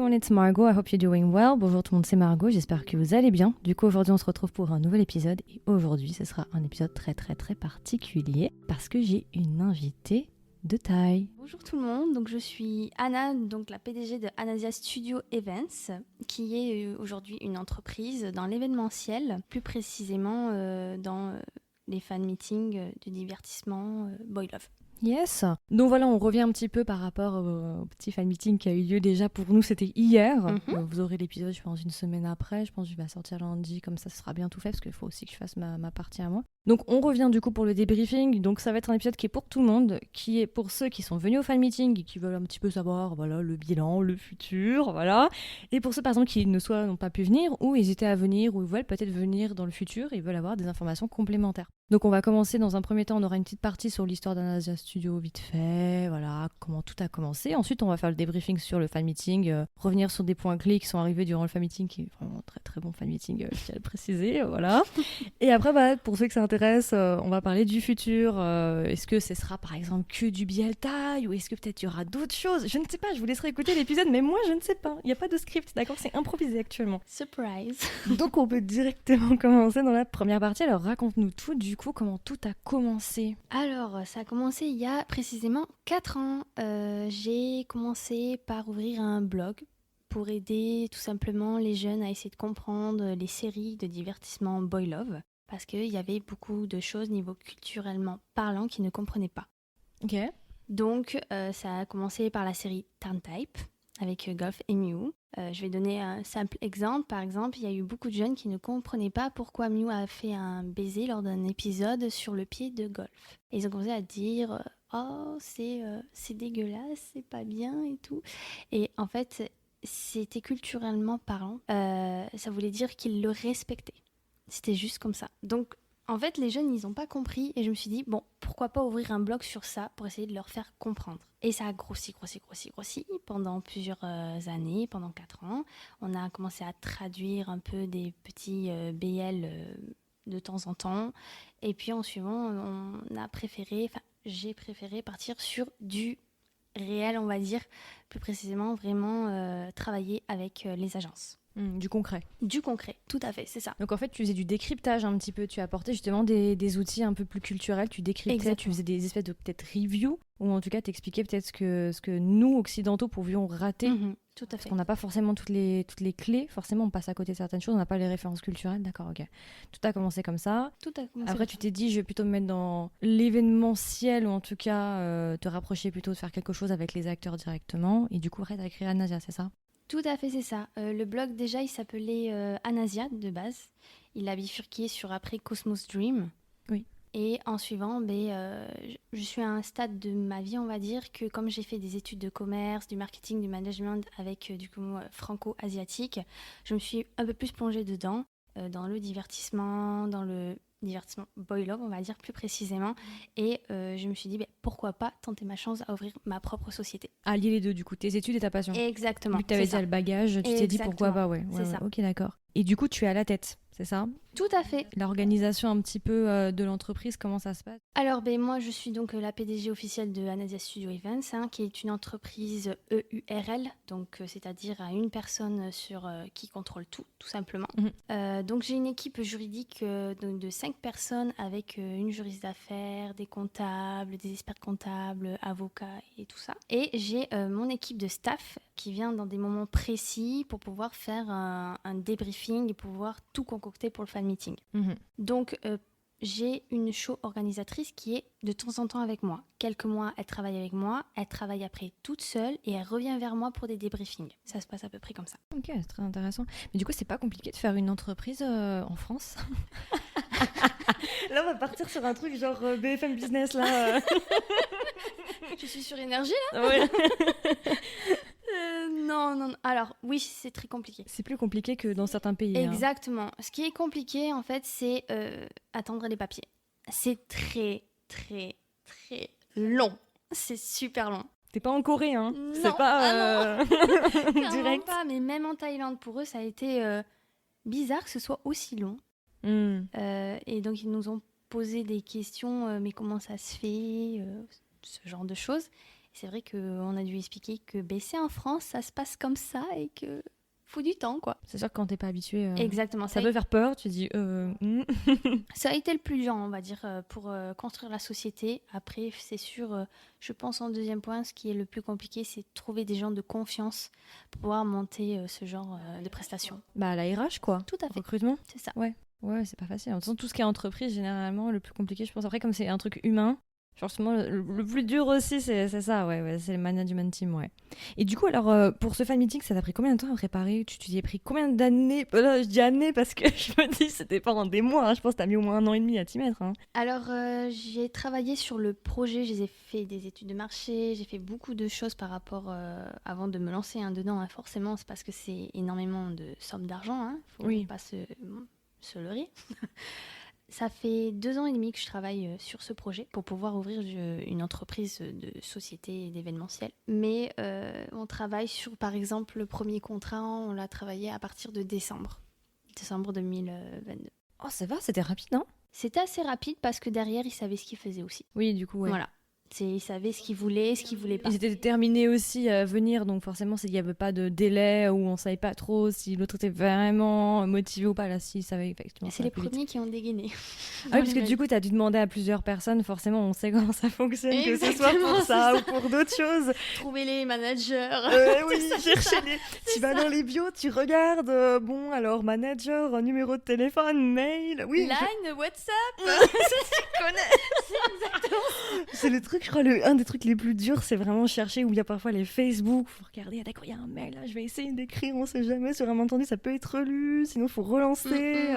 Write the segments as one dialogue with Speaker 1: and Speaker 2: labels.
Speaker 1: everyone, it's Margot. I hope you're doing well. Bonjour tout le monde, c'est Margot. J'espère que vous allez bien. Du coup, aujourd'hui, on se retrouve pour un nouvel épisode. Et aujourd'hui, ce sera un épisode très particulier parce que j'ai une invitée de taille.
Speaker 2: Bonjour tout le monde, donc je suis Anna, donc la PDG de Anasia Studio Events, qui est aujourd'hui une entreprise dans l'événementiel, plus précisément dans les fan meetings de divertissement Boy Love.
Speaker 1: Yes. Donc voilà, on revient un petit peu par rapport au petit fan meeting qui a eu lieu déjà pour nous, c'était hier. Vous aurez l'épisode, je pense, une semaine après. Je pense que je vais sortir lundi, comme ça, ce sera bien tout fait parce qu'il faut aussi que je fasse ma partie à moi. Donc on revient du coup pour le débriefing. Donc ça va être un épisode qui est pour tout le monde, qui est pour ceux qui sont venus au fan meeting et qui veulent un petit peu savoir voilà, le bilan, le futur, voilà. Et pour ceux par exemple qui n'ont pas pu venir ou hésitaient à venir ou veulent peut-être venir dans le futur et veulent avoir des informations complémentaires. Donc on va commencer dans un premier temps, on aura une petite partie sur l'histoire d'Anasia Studio vite fait, voilà, comment tout a commencé. Ensuite on va faire le débriefing sur le fan meeting, revenir sur des points clés qui sont arrivés durant le fan meeting, qui est vraiment un très bon fan meeting, je tiens à le préciser, voilà. Et après, pour ceux que ça intéresse, on va parler du futur. Est-ce que ce sera par exemple que du BLTI ou est-ce que peut-être il y aura d'autres choses? Je ne sais pas, je vous laisserai écouter l'épisode, mais moi je ne sais pas. Il n'y a pas de script, d'accord? C'est improvisé actuellement.
Speaker 2: Surprise.
Speaker 1: Donc on peut directement commencer dans la première partie. Alors raconte-nous tout, du coup, comment tout a commencé.
Speaker 2: Alors, ça a commencé il y a précisément 4 ans. J'ai commencé par ouvrir un blog pour aider tout simplement les jeunes à essayer de comprendre les séries de divertissement Boy Love. Parce qu'il y avait beaucoup de choses niveau culturellement parlant qu'ils ne comprenaient pas.
Speaker 1: Ok.
Speaker 2: Donc, ça a commencé par la série Turntype avec Golf et Mew. Je vais donner un simple exemple. Par exemple, il y a eu beaucoup de jeunes qui ne comprenaient pas pourquoi Mew a fait un baiser lors d'un épisode sur le pied de Golf. Et ils ont commencé à dire « Oh, c'est dégueulasse, c'est pas bien et tout. » Et en fait, c'était culturellement parlant. Ça voulait dire qu'ils le respectaient. C'était juste comme ça. Donc, en fait, les jeunes, ils n'ont pas compris. Et je me suis dit, bon, pourquoi pas ouvrir un blog sur ça pour essayer de leur faire comprendre. Et ça a grossi pendant plusieurs années, pendant 4 ans. On a commencé à traduire un peu des petits BL de temps en temps. Et puis, en suivant, j'ai préféré partir sur du réel, on va dire. Plus précisément, vraiment travailler avec les agences.
Speaker 1: Du concret.
Speaker 2: Du concret, tout à fait, c'est ça.
Speaker 1: Donc en fait, tu faisais du décryptage un petit peu, tu apportais justement des outils un peu plus culturels, tu décryptais,
Speaker 2: Exactement.
Speaker 1: Tu faisais des espèces de peut-être reviews, ou en tout cas t'expliquais peut-être ce que nous, occidentaux, pouvions rater.
Speaker 2: Tout à
Speaker 1: Parce
Speaker 2: fait.
Speaker 1: qu'on n'a pas forcément toutes les clés, forcément on passe à côté de certaines choses, on n'a pas les références culturelles, d'accord, ok. Tout a commencé comme ça.
Speaker 2: Tout a commencé.
Speaker 1: Après tu t'es dit, je vais plutôt me mettre dans l'événementiel, ou en tout cas te rapprocher plutôt de faire quelque chose avec les acteurs directement, et du coup après t'as créé Anasia, c'est ça?
Speaker 2: Tout à fait, c'est ça. Le blog, déjà, il s'appelait Anasia, de base. Il a bifurqué sur après Cosmos Dream.
Speaker 1: Oui.
Speaker 2: Et en suivant, je suis à un stade de ma vie, on va dire, que comme j'ai fait des études de commerce, du marketing, du management avec du coup franco-asiatique, je me suis un peu plus plongée dedans, dans le divertissement Boy Love, on va dire plus précisément. Et je me suis dit, pourquoi pas tenter ma chance à ouvrir ma propre société.
Speaker 1: Allier les deux, du coup, tes études et ta passion.
Speaker 2: Exactement.
Speaker 1: Vu que tu avais déjà le bagage, tu t'es dit pourquoi pas, ouais.
Speaker 2: C'est ça.
Speaker 1: Ok, d'accord. Et du coup, tu es à la tête, c'est ça?
Speaker 2: Tout à fait.
Speaker 1: L'organisation un petit peu de l'entreprise, comment ça se passe?
Speaker 2: Alors, moi, je suis donc la PDG officielle de Anasia Studio Events, qui est une entreprise EURL, donc c'est-à-dire à une personne qui contrôle tout simplement. Donc, j'ai une équipe juridique de 5 personnes avec une juriste d'affaires, des comptables, des experts comptables, avocats et tout ça. Et j'ai mon équipe de staff qui vient dans des moments précis pour pouvoir faire un débriefing et pouvoir tout concocter pour le fan meeting. Donc, j'ai une show organisatrice qui est de temps en temps avec moi. Quelques mois, elle travaille avec moi, elle travaille après toute seule et elle revient vers moi pour des débriefings. Ça se passe à peu près comme ça.
Speaker 1: Ok, c'est très intéressant. Mais du coup, c'est pas compliqué de faire une entreprise en France? Là, on va partir sur un truc genre BFM Business, là.
Speaker 2: Je suis sur énergie, là.
Speaker 1: Ouais.
Speaker 2: Non. Alors, oui, c'est très compliqué.
Speaker 1: C'est plus compliqué que dans certains pays.
Speaker 2: Exactement. Ce qui est compliqué, en fait, c'est attendre les papiers. C'est très long. C'est super long.
Speaker 1: T'es pas en Corée, hein?
Speaker 2: Non.
Speaker 1: C'est pas
Speaker 2: direct. Pas, mais même en Thaïlande, pour eux, ça a été bizarre que ce soit aussi long. Et donc, ils nous ont posé des questions, mais comment ça se fait, ce genre de choses. C'est vrai qu'on a dû expliquer que c'est en France, ça se passe comme ça et que faut du temps, quoi.
Speaker 1: C'est sûr que quand t'es pas habitué,
Speaker 2: Exactement.
Speaker 1: ça peut faire peur. Tu dis.
Speaker 2: Ça a été le plus dur, on va dire, pour construire la société. Après, c'est sûr, je pense en deuxième point, ce qui est le plus compliqué, c'est de trouver des gens de confiance pour pouvoir monter ce genre de prestations.
Speaker 1: Bah, la RH, quoi.
Speaker 2: Tout à fait.
Speaker 1: Recrutement.
Speaker 2: C'est ça.
Speaker 1: Ouais, c'est pas facile. En toute façon, tout ce qui est entreprise, généralement, le plus compliqué, je pense. Après, comme c'est un truc humain, forcément, le plus dur aussi, c'est ça, ouais, c'est le management team, ouais. Et du coup, alors, pour ce fan meeting, ça t'a pris combien de temps à préparer? Tu t'y es pris combien d'années? Je dis années parce que je me dis, c'était pas en des mois, hein. Je pense que t'as mis au moins 1 an et demi à t'y mettre, hein.
Speaker 2: Alors, j'ai travaillé sur le projet, j'ai fait des études de marché, j'ai fait beaucoup de choses par rapport, avant de me lancer dedans, hein. Forcément, c'est parce que c'est énormément de sommes d'argent, hein. Faut pas se leurrer. Ça fait 2 ans et demi que je travaille sur ce projet pour pouvoir ouvrir une entreprise de société et d'événementiel. Mais on travaille sur, par exemple, le premier contrat, on l'a travaillé à partir de décembre 2022.
Speaker 1: Oh, ça va, c'était rapide, non?
Speaker 2: C'était assez rapide parce que derrière, ils savaient ce qu'ils faisaient aussi.
Speaker 1: Oui, du coup, ouais.
Speaker 2: Voilà. Ils savaient ce qu'ils voulaient pas.
Speaker 1: Ils étaient déterminés aussi à venir, donc forcément, il n'y avait pas de délai où on ne savait pas trop si l'autre était vraiment motivé ou pas. Là, si, ils savaient effectivement.
Speaker 2: C'est les premiers qui ont dégainé.
Speaker 1: Ah oui, parce que du coup, tu as dû demander à plusieurs personnes, forcément, on sait comment ça fonctionne,
Speaker 2: Exactement,
Speaker 1: que ce soit pour ça ou pour d'autres choses.
Speaker 2: Trouver les managers.
Speaker 1: Oui, chercher les... Tu vas dans les bios, tu regardes, bon, alors, manager, numéro de téléphone, mail... Oui,
Speaker 2: Line, WhatsApp.
Speaker 1: Tu connais.
Speaker 2: C'est exactement.
Speaker 1: C'est le truc, je crois, un des trucs les plus durs, c'est vraiment chercher où il y a parfois les Facebook. Faut regarder, ah, d'accord, il y a un mail, là, je vais essayer d'écrire, on sait jamais, sur un malentendu, ça peut être lu, sinon il faut relancer.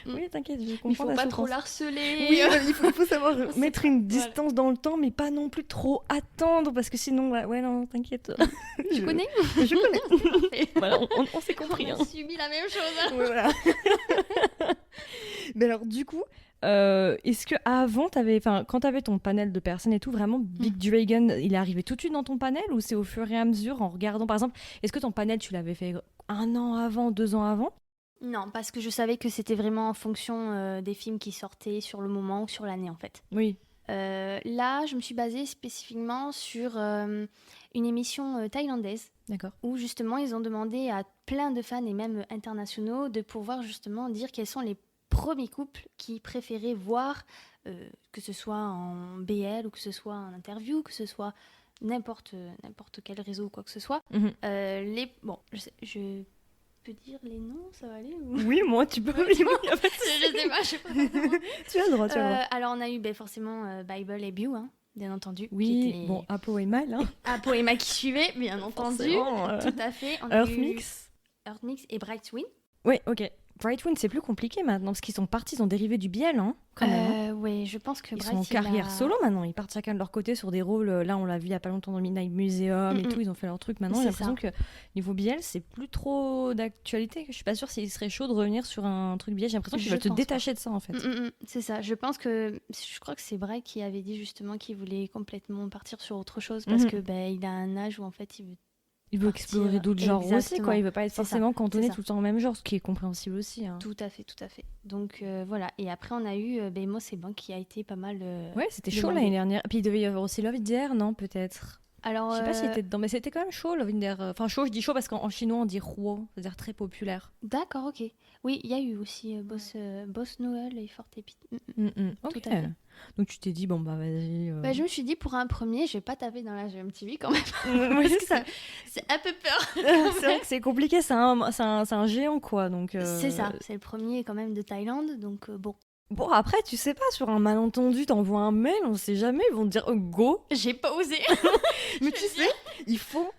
Speaker 1: Oui, t'inquiète, je comprends.
Speaker 2: Il faut pas trop l'harceler.
Speaker 1: Oui, il faut savoir mettre une distance dans le temps, mais pas non plus trop attendre, parce que sinon, ouais, non, t'inquiète.
Speaker 2: Tu connais?
Speaker 1: Je connais. Voilà, on s'est compris.
Speaker 2: On a subi la même chose. Hein.
Speaker 1: Ouais, voilà. Mais alors, du coup, est-ce que avant, quand t'avais ton panel de personnes et tout, vraiment Big Dragon, il est arrivé tout de suite dans ton panel ou c'est au fur et à mesure en regardant, par exemple, est-ce que ton panel tu l'avais fait 1 an avant, 2 ans avant?
Speaker 2: Non, parce que je savais que c'était vraiment en fonction des films qui sortaient sur le moment ou sur l'année en fait.
Speaker 1: Oui.
Speaker 2: Là, je me suis basée spécifiquement sur une émission thaïlandaise.
Speaker 1: D'accord.
Speaker 2: Où justement ils ont demandé à plein de fans et même internationaux de pouvoir justement dire quels sont les premiers couples qu'ils préféraient voir, que ce soit en BL ou que ce soit en interview, que ce soit n'importe quel réseau ou quoi que ce soit. Bon, je peux dire les noms, ça va aller ou...
Speaker 1: Oui, moi tu peux.
Speaker 2: Je sais pas.
Speaker 1: Tu as le droit,
Speaker 2: alors on a eu Forcément Bible et Bew, hein, bien entendu.
Speaker 1: Oui, bon, Apo et Mal. Hein.
Speaker 2: Apo et Mal qui suivaient, bien entendu. Tout à fait.
Speaker 1: Earthmix
Speaker 2: et Brightwing.
Speaker 1: Oui, ok. Brightwing, c'est plus compliqué maintenant parce qu'ils sont partis, ils ont dérivé du biel, hein, quand même.
Speaker 2: Oui, je pense que
Speaker 1: ils sont en carrière solo maintenant. Ils partent chacun de leur côté sur des rôles. Là, on l'a vu il y a pas longtemps dans le Midnight Museum et tout. Ils ont fait leur truc. Maintenant, j'ai l'impression que niveau biel, c'est plus trop d'actualité. Je suis pas sûre s'il serait chaud de revenir sur un truc biel. J'ai l'impression qu'ils veulent te détacher de ça, en fait.
Speaker 2: C'est ça. Je crois que c'est Bright qui avait dit justement qu'il voulait complètement partir sur autre chose parce que il a un âge où en fait il veut
Speaker 1: explorer d'autres genres aussi, quoi. Il veut pas être forcément cantonné tout le temps au même genre, ce qui est compréhensible aussi. Hein.
Speaker 2: Tout à fait. Donc voilà. Et après, on a eu Moss et Bank qui a été pas mal.
Speaker 1: Ouais, c'était chaud l'année dernière. Puis il devait y avoir aussi Love in the Air, non, peut-être.
Speaker 2: Alors,
Speaker 1: je sais pas s'il était dedans, mais c'était quand même chaud, Love in the Air. Enfin, chaud, je dis chaud parce qu'en chinois, on dit ruo, c'est-à-dire très populaire.
Speaker 2: D'accord, ok. Oui, il y a eu aussi Boss Noël et Fort Épite.
Speaker 1: Ok. Tout à fait. Donc tu t'es dit, bon, bah vas-y.
Speaker 2: Je me suis dit, pour un premier, je vais pas taper dans la GMTV quand même.
Speaker 1: Oui,
Speaker 2: c'est un peu peur.
Speaker 1: C'est vrai que c'est compliqué, c'est un géant, quoi. Donc,
Speaker 2: c'est ça, c'est le premier quand même de Thaïlande, donc bon.
Speaker 1: Bon, après, tu sais pas, sur un malentendu, t'envoies un mail, on sait jamais, ils vont te dire go.
Speaker 2: J'ai pas osé.
Speaker 1: Mais tu sais, il faut.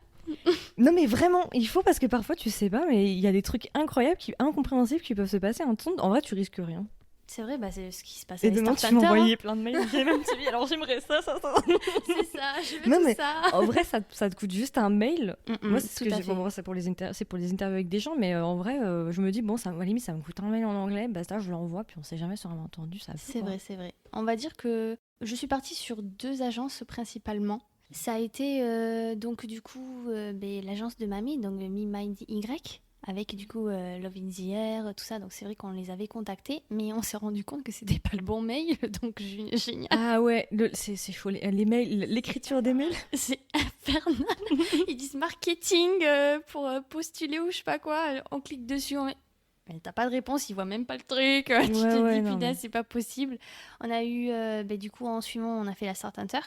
Speaker 1: Non, mais vraiment, il faut parce que parfois, tu sais pas, mais il y a des trucs incroyables, incompréhensibles qui peuvent se passer. En vrai, tu risques rien.
Speaker 2: C'est vrai, c'est ce qui se passe
Speaker 1: et
Speaker 2: avec
Speaker 1: demain,
Speaker 2: Starter.
Speaker 1: tu m'envoyais plein de mails, j'ai même suivi, alors j'aimerais ça.
Speaker 2: C'est ça, je veux tout ça.
Speaker 1: En vrai, ça te coûte juste un mail. Moi, c'est ce que j'ai
Speaker 2: fait.
Speaker 1: c'est pour les interviews avec des gens, mais en vrai, je me dis, bon, à la limite, ça me coûte un mail en anglais, ça, je l'envoie, puis on sait jamais sur un malentendu.
Speaker 2: C'est vrai. On va dire que je suis partie sur 2 agences principalement. Ça a été donc du coup l'agence de Mamie, donc Me Mind Y, avec du coup Love in the Air, tout ça. Donc c'est vrai qu'on les avait contactés, mais on s'est rendu compte que c'était pas le bon mail, donc génial.
Speaker 1: Ah ouais, c'est chaud. Les mails, l'écriture des mails.
Speaker 2: C'est infernal. Ils disent marketing pour postuler ou je sais pas quoi. On clique dessus, mais t'as pas de réponse, ils voient même pas le truc. Tu te dis, putain, c'est pas possible. On a eu, du coup, en suivant, on a fait la Start Hunter.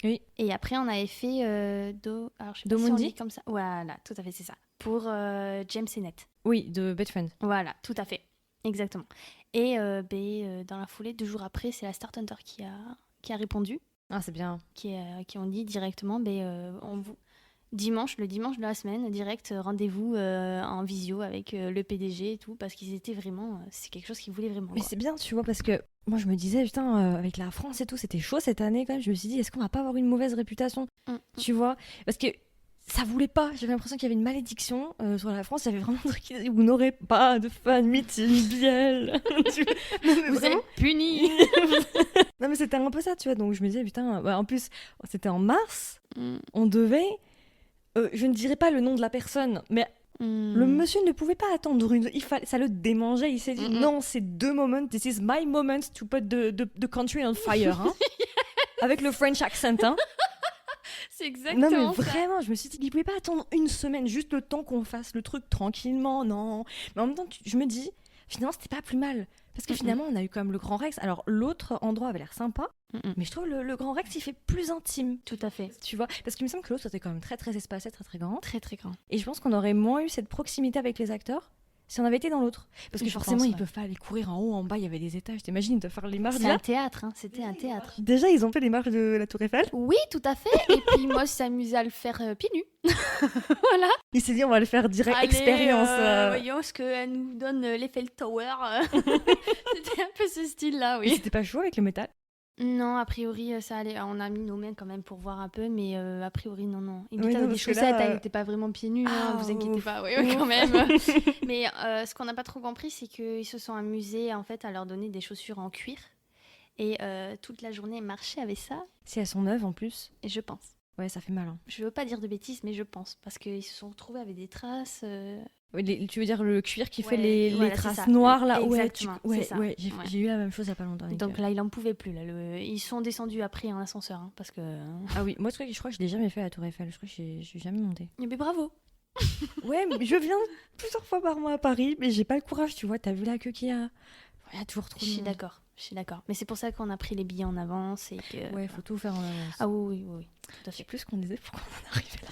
Speaker 1: Oui.
Speaker 2: Et après, on avait fait alors, je sais pas
Speaker 1: Domundi,
Speaker 2: si on dit comme ça. Voilà, tout à fait, c'est ça. Pour James et Ned.
Speaker 1: Oui, de Best Friend.
Speaker 2: Voilà, tout à fait. Exactement. Et dans la foulée, 2 jours après, c'est la Start Hunter qui a répondu.
Speaker 1: Ah, c'est bien.
Speaker 2: Qui ont dit directement, le dimanche de la semaine, direct, rendez-vous en visio avec le PDG et tout, parce qu'ils étaient vraiment, c'est quelque chose qu'ils voulaient vraiment.
Speaker 1: Mais c'est bien, tu vois, parce que moi je me disais, putain, avec la France et tout, c'était chaud cette année quand même. Je me suis dit, est-ce qu'on va pas avoir une mauvaise réputation, tu vois, parce que ça voulait pas. J'avais l'impression qu'il y avait une malédiction sur la France. Il y avait vraiment un truc qui disait, vous n'aurez pas de fan meeting Biel.
Speaker 2: Vous êtes punis.
Speaker 1: Non mais c'était un peu ça, tu vois. Donc je me disais, putain, en plus c'était en mars, on devait... je ne dirais pas le nom de la personne, mais le monsieur ne pouvait pas attendre ça le démangeait. Il s'est dit non, c'est 2 moments. This is my moment to put the country on fire. Hein. Avec le French accent. Hein.
Speaker 2: C'est exactement ça.
Speaker 1: Non mais vraiment, je me suis dit qu'il pouvait pas attendre 1 semaine, juste le temps qu'on fasse le truc tranquillement. Non. Mais en même temps, je me dis, finalement, c'était pas plus mal. Parce que finalement, on a eu quand même le Grand Rex. Alors, l'autre endroit avait l'air sympa, mais je trouve le Grand Rex, il fait plus intime.
Speaker 2: Tout à fait.
Speaker 1: Tu vois, parce qu'il me semble que l'autre, c'était quand même très, très espacé, très, très grand.
Speaker 2: Très, très grand.
Speaker 1: Et je pense qu'on aurait moins eu cette proximité avec les acteurs si on avait été dans l'autre. Parce que forcément, ils peuvent pas aller courir en haut, en bas, il y avait des étages. T'imagines de faire les marches
Speaker 2: C'est un théâtre, hein. C'était un théâtre.
Speaker 1: Déjà, ils ont fait les marches de la Tour Eiffel.
Speaker 2: Oui, tout à fait. Et puis moi, je s'amusais à le faire pieds nus. Voilà.
Speaker 1: Il s'est dit, on va le faire direct. Allez, expérience.
Speaker 2: Voyons ce qu'elle nous donne l'Eiffel Tower. C'était un peu ce style-là, oui.
Speaker 1: Et c'était pas chaud avec le métal?
Speaker 2: Non, a priori, ça allait. On a mis nos mains quand même pour voir un peu, mais a priori, non. Il avait des chaussettes, elle n'était pas vraiment pieds nus, vous inquiétez pas, oui, quand même. Mais ce qu'on n'a pas trop compris, c'est qu'ils se sont amusés en fait à leur donner des chaussures en cuir. Et toute la journée, marcher avec ça.
Speaker 1: Si elles sont neuves en plus.
Speaker 2: Et je pense.
Speaker 1: Ouais, ça fait mal. Hein.
Speaker 2: Je veux pas dire de bêtises, mais je pense. Parce qu'ils se sont retrouvés avec des traces.
Speaker 1: Tu veux dire le cuir qui fait les traces noires là?
Speaker 2: Exactement,
Speaker 1: ouais, j'ai eu la même chose il y a pas longtemps.
Speaker 2: Donc là, il en pouvait plus. Là, ils sont descendus après en ascenseur. Hein, parce que...
Speaker 1: Ah oui, moi je crois que je l'ai jamais fait à la Tour Eiffel. Je crois que je suis jamais montée.
Speaker 2: Mais bravo.
Speaker 1: Ouais, mais je viens plusieurs fois par mois à Paris, mais j'ai pas le courage, tu vois. T'as vu la queue qu'il y a? Il y a toujours trop de monde.
Speaker 2: Je suis d'accord. Mais c'est pour ça qu'on a pris les billets en avance. Et que...
Speaker 1: Ouais, faut tout faire en avance.
Speaker 2: Ah oui.
Speaker 1: Tout à fait. Plus qu'on disait pourquoi on en arrivait là.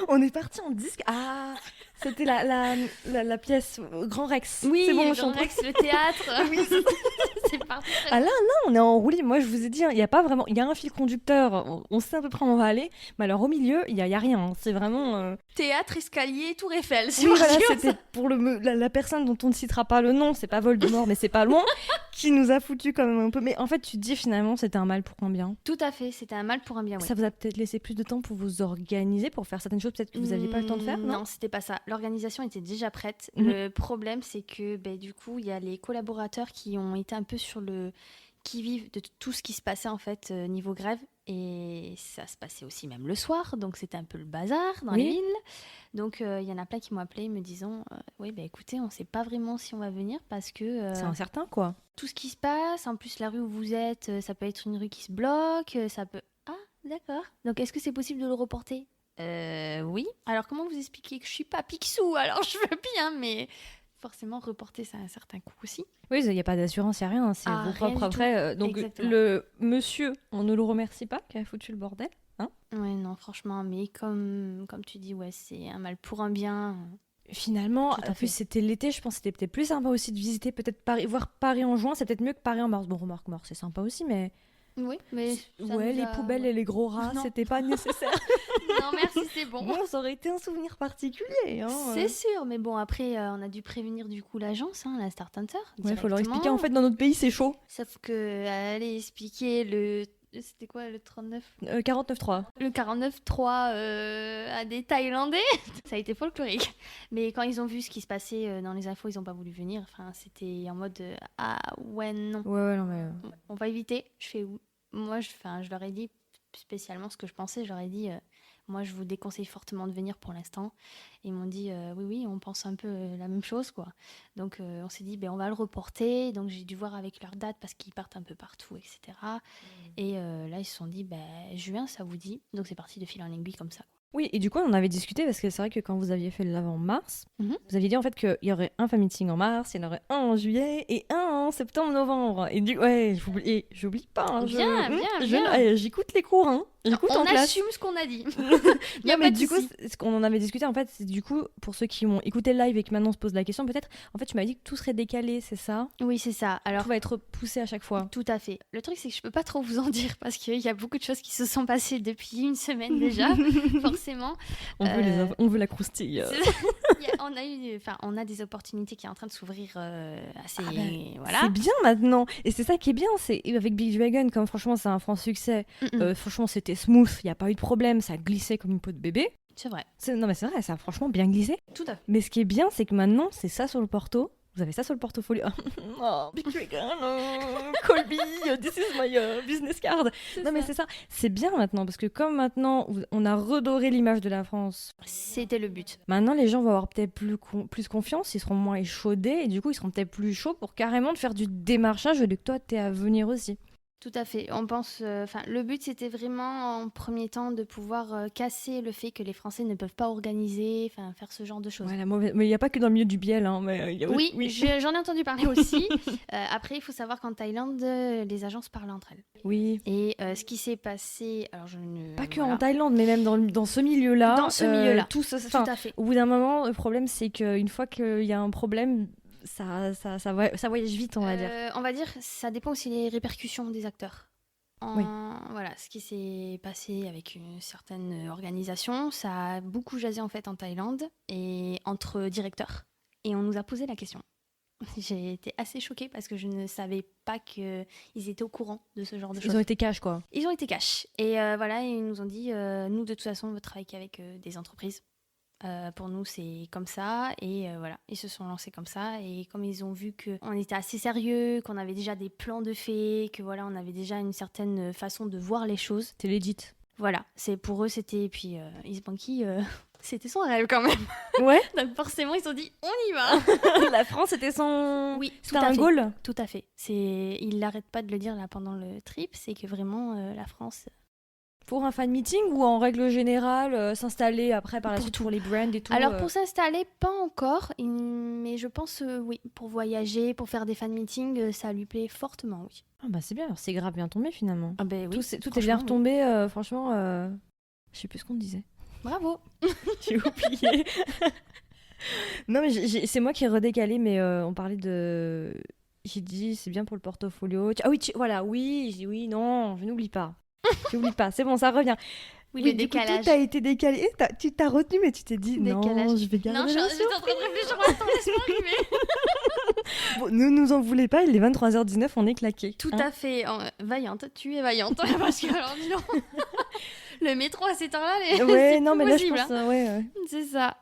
Speaker 1: On est parti en disque. Ah, c'était la pièce Grand Rex.
Speaker 2: Oui,
Speaker 1: c'est bon,
Speaker 2: Grand Rex, le théâtre.
Speaker 1: Oui,
Speaker 2: c'est parti.
Speaker 1: Ah là, non, on est en roue libre. Moi, je vous ai dit, il y a pas vraiment. Il y a un fil conducteur. On sait à peu près où on va aller. Mais alors, au milieu, il y a rien. Hein. C'est vraiment.
Speaker 2: Théâtre, escalier, Tour Eiffel.
Speaker 1: Oui, voilà, c'était pour la personne dont on ne citera pas le nom. C'est pas Voldemort, mais c'est pas loin. Qui nous a foutu quand même un peu. Mais en fait, tu te dis finalement, c'était un mal pour un bien.
Speaker 2: Tout à fait, c'était un mal pour un bien. Oui.
Speaker 1: Ça vous a peut-être laissé plus de temps pour vous organiser, pour faire certaines choses, peut-être que vous n'aviez pas le temps de faire, non?
Speaker 2: Non, c'était pas ça. L'organisation était déjà prête. Le problème, c'est que du coup, il y a les collaborateurs qui ont été un peu sur le qui-vive de tout ce qui se passait en fait niveau grève. Et ça se passait aussi même le soir, donc c'était un peu le bazar dans les villes. Donc il y en a plein qui m'ont appelé me disant oui, écoutez, on sait pas vraiment si on va venir parce que...
Speaker 1: c'est incertain, quoi.
Speaker 2: Tout ce qui se passe, en plus la rue où vous êtes, ça peut être une rue qui se bloque, ça peut... Ah, d'accord. Donc est-ce que c'est possible de le reporter? Oui. Alors comment vous expliquer que je suis pas Picsou? Alors je veux bien, mais... Forcément, reporter, ça a un certain coût aussi.
Speaker 1: Oui, il n'y a pas d'assurance, il n'y a rien. C'est vos propres après. Donc,
Speaker 2: exactement.
Speaker 1: Le monsieur, on ne le remercie pas, qui a foutu le bordel. Hein?
Speaker 2: Ouais, non, franchement, mais comme tu dis, ouais, c'est un mal pour un bien.
Speaker 1: Finalement, en plus, c'était l'été, je pense que c'était peut-être plus sympa aussi de visiter peut-être Paris, voir Paris en juin, c'est peut-être mieux que Paris en mars. Bon, remarque, mars, c'est sympa aussi, mais...
Speaker 2: Oui, mais...
Speaker 1: les poubelles et les gros rats, c'était pas nécessaire.
Speaker 2: Non, merci, c'est bon.
Speaker 1: Bon, ça aurait été un souvenir particulier. Hein,
Speaker 2: c'est sûr, mais bon, après, on a dû prévenir du coup l'agence, la Start Hunter.
Speaker 1: Ouais, il faut leur expliquer, en fait, dans notre pays, c'est chaud.
Speaker 2: Sauf que aller expliquer le... C'était quoi, le 39
Speaker 1: 49.3.
Speaker 2: Le 49.3 à des Thaïlandais. Ça a été folklorique. Mais quand ils ont vu ce qui se passait dans les infos, ils n'ont pas voulu venir. Enfin, c'était en mode ah ouais, non.
Speaker 1: Ouais, non, mais...
Speaker 2: On va éviter. Moi, je leur ai dit spécialement ce que je pensais. Je leur ai dit Moi, je vous déconseille fortement de venir pour l'instant. Ils m'ont dit, oui, on pense un peu la même chose, quoi. Donc, on s'est dit, on va le reporter. Donc, j'ai dû voir avec leur date parce qu'ils partent un peu partout, etc. Et là, ils se sont dit, juin, ça vous dit. Donc, c'est parti de fil en aiguille comme ça.
Speaker 1: Oui, et du coup, on en avait discuté parce que c'est vrai que quand vous aviez fait le live en mars,
Speaker 2: Mhm.
Speaker 1: vous aviez dit en fait qu'il y aurait un fan meeting en mars, il y en aurait un en juillet et un en septembre-novembre. Et du coup, ouais, j'oublie pas. Hein,
Speaker 2: Bien.
Speaker 1: j'écoute les cours, hein. J'écoute en
Speaker 2: On
Speaker 1: classe.
Speaker 2: assume ce qu'on a dit.
Speaker 1: Non, mais du coup, ce qu'on en avait discuté, en fait, c'est du coup, pour ceux qui ont écouté le live et qui maintenant se posent la question, peut-être, en fait, tu m'as dit que tout serait décalé, c'est ça?
Speaker 2: Oui, c'est ça. Alors,
Speaker 1: Tout va être poussé à chaque fois.
Speaker 2: tout à fait. Le truc, c'est que je peux pas trop vous en dire parce qu'il y a beaucoup de choses qui se sont passées depuis une semaine déjà, forcément.
Speaker 1: On veut la croustille.
Speaker 2: On a des opportunités qui sont en train de s'ouvrir assez.
Speaker 1: Voilà. C'est bien maintenant. Et c'est ça qui est bien. C'est avec Big Dragon, comme franchement, c'est un franc succès. Franchement, c'était smooth. Il n'y a pas eu de problème. Ça glissait comme une peau de bébé.
Speaker 2: C'est vrai.
Speaker 1: Non, mais c'est vrai, ça a franchement bien glissé.
Speaker 2: Tout à fait.
Speaker 1: Mais ce qui est bien, c'est que maintenant, c'est ça sur le porto. Vous avez ça sur le portfolio. Oh, Big Dragon, Colby, this is my business card. Mais c'est ça. C'est bien maintenant, parce que comme maintenant, on a redoré l'image de la France.
Speaker 2: C'était le but.
Speaker 1: Maintenant, les gens vont avoir peut-être plus confiance, ils seront moins échaudés, et du coup, ils seront peut-être plus chauds pour carrément de faire du démarchage, dès que toi, t'es à venir aussi.
Speaker 2: Tout à fait. On pense, le but, c'était vraiment en premier temps de pouvoir casser le fait que les Français ne peuvent pas organiser, faire ce genre de choses.
Speaker 1: Ouais, mais il n'y a pas que dans le milieu du biel. Hein, mais
Speaker 2: oui. J'en ai entendu parler aussi. Après, il faut savoir qu'en Thaïlande, les agences parlent entre elles.
Speaker 1: Oui.
Speaker 2: Et ce qui s'est passé, alors
Speaker 1: pas que en Thaïlande, mais même dans ce milieu-là.
Speaker 2: Dans ce milieu-là.
Speaker 1: Tout à fait. Au bout d'un moment, le problème, c'est qu'une fois qu'il y a un problème, ça voyage vite, on va dire.
Speaker 2: On va dire, ça dépend aussi des répercussions des acteurs. Voilà, ce qui s'est passé avec une certaine organisation, ça a beaucoup jasé en fait en Thaïlande et entre directeurs. Et on nous a posé la question. J'ai été assez choquée parce que je ne savais pas qu'ils étaient au courant de ce genre de choses.
Speaker 1: Ils ont été cash, quoi.
Speaker 2: Ils ont été cash. Et ils nous ont dit, nous de toute façon, on veut travailler qu'avec des entreprises. Pour nous, c'est comme ça. Et voilà, ils se sont lancés comme ça. Et comme ils ont vu qu'on était assez sérieux, qu'on avait déjà des plans de fait, que voilà, on avait déjà une certaine façon de voir les choses.
Speaker 1: C'était legit.
Speaker 2: Voilà, pour eux, c'était... Et puis, Isbanki, c'était son rêve quand même.
Speaker 1: Ouais.
Speaker 2: Donc forcément, ils se sont dit, on y va.
Speaker 1: La France, c'était son...
Speaker 2: Oui,
Speaker 1: c'était un goal.
Speaker 2: Tout à fait. Il n'arrête pas de le dire là pendant le trip, c'est que vraiment, la France...
Speaker 1: Pour un fan meeting ou en règle générale, s'installer après par la suite pour les brands et tout?
Speaker 2: Alors pour s'installer, pas encore, mais je pense oui, pour voyager, pour faire des fan meetings, ça lui plaît fortement, oui.
Speaker 1: Ah bah c'est bien, alors c'est grave bien tombé finalement.
Speaker 2: Ah ben oui.
Speaker 1: Tout est bien retombé, franchement, je sais plus ce qu'on disait.
Speaker 2: Bravo.
Speaker 1: J'ai oublié. Non mais c'est moi qui ai redécalé, mais on parlait de... J'ai dit c'est bien pour le portfolio. Ah oui, voilà, oui, non, je n'oublie pas. J'oublie pas, c'est bon, ça revient.
Speaker 2: Oui, le décalage.
Speaker 1: Tout a été décalé. Tu t'as retenu, mais tu t'es dit décalage. Non, je vais garder.
Speaker 2: Non, j'étais en train de réfléchir à temps, laisse-moi arriver.
Speaker 1: Bon, ne nous en voulez pas, il est 23h19, on est claqués.
Speaker 2: Tout à fait. Vaillante, tu es vaillante. Parce que alors, dis donc. Le métro à cette heure-là,
Speaker 1: ouais, non, mais
Speaker 2: possible,
Speaker 1: là, je pense, ouais.
Speaker 2: C'est ça.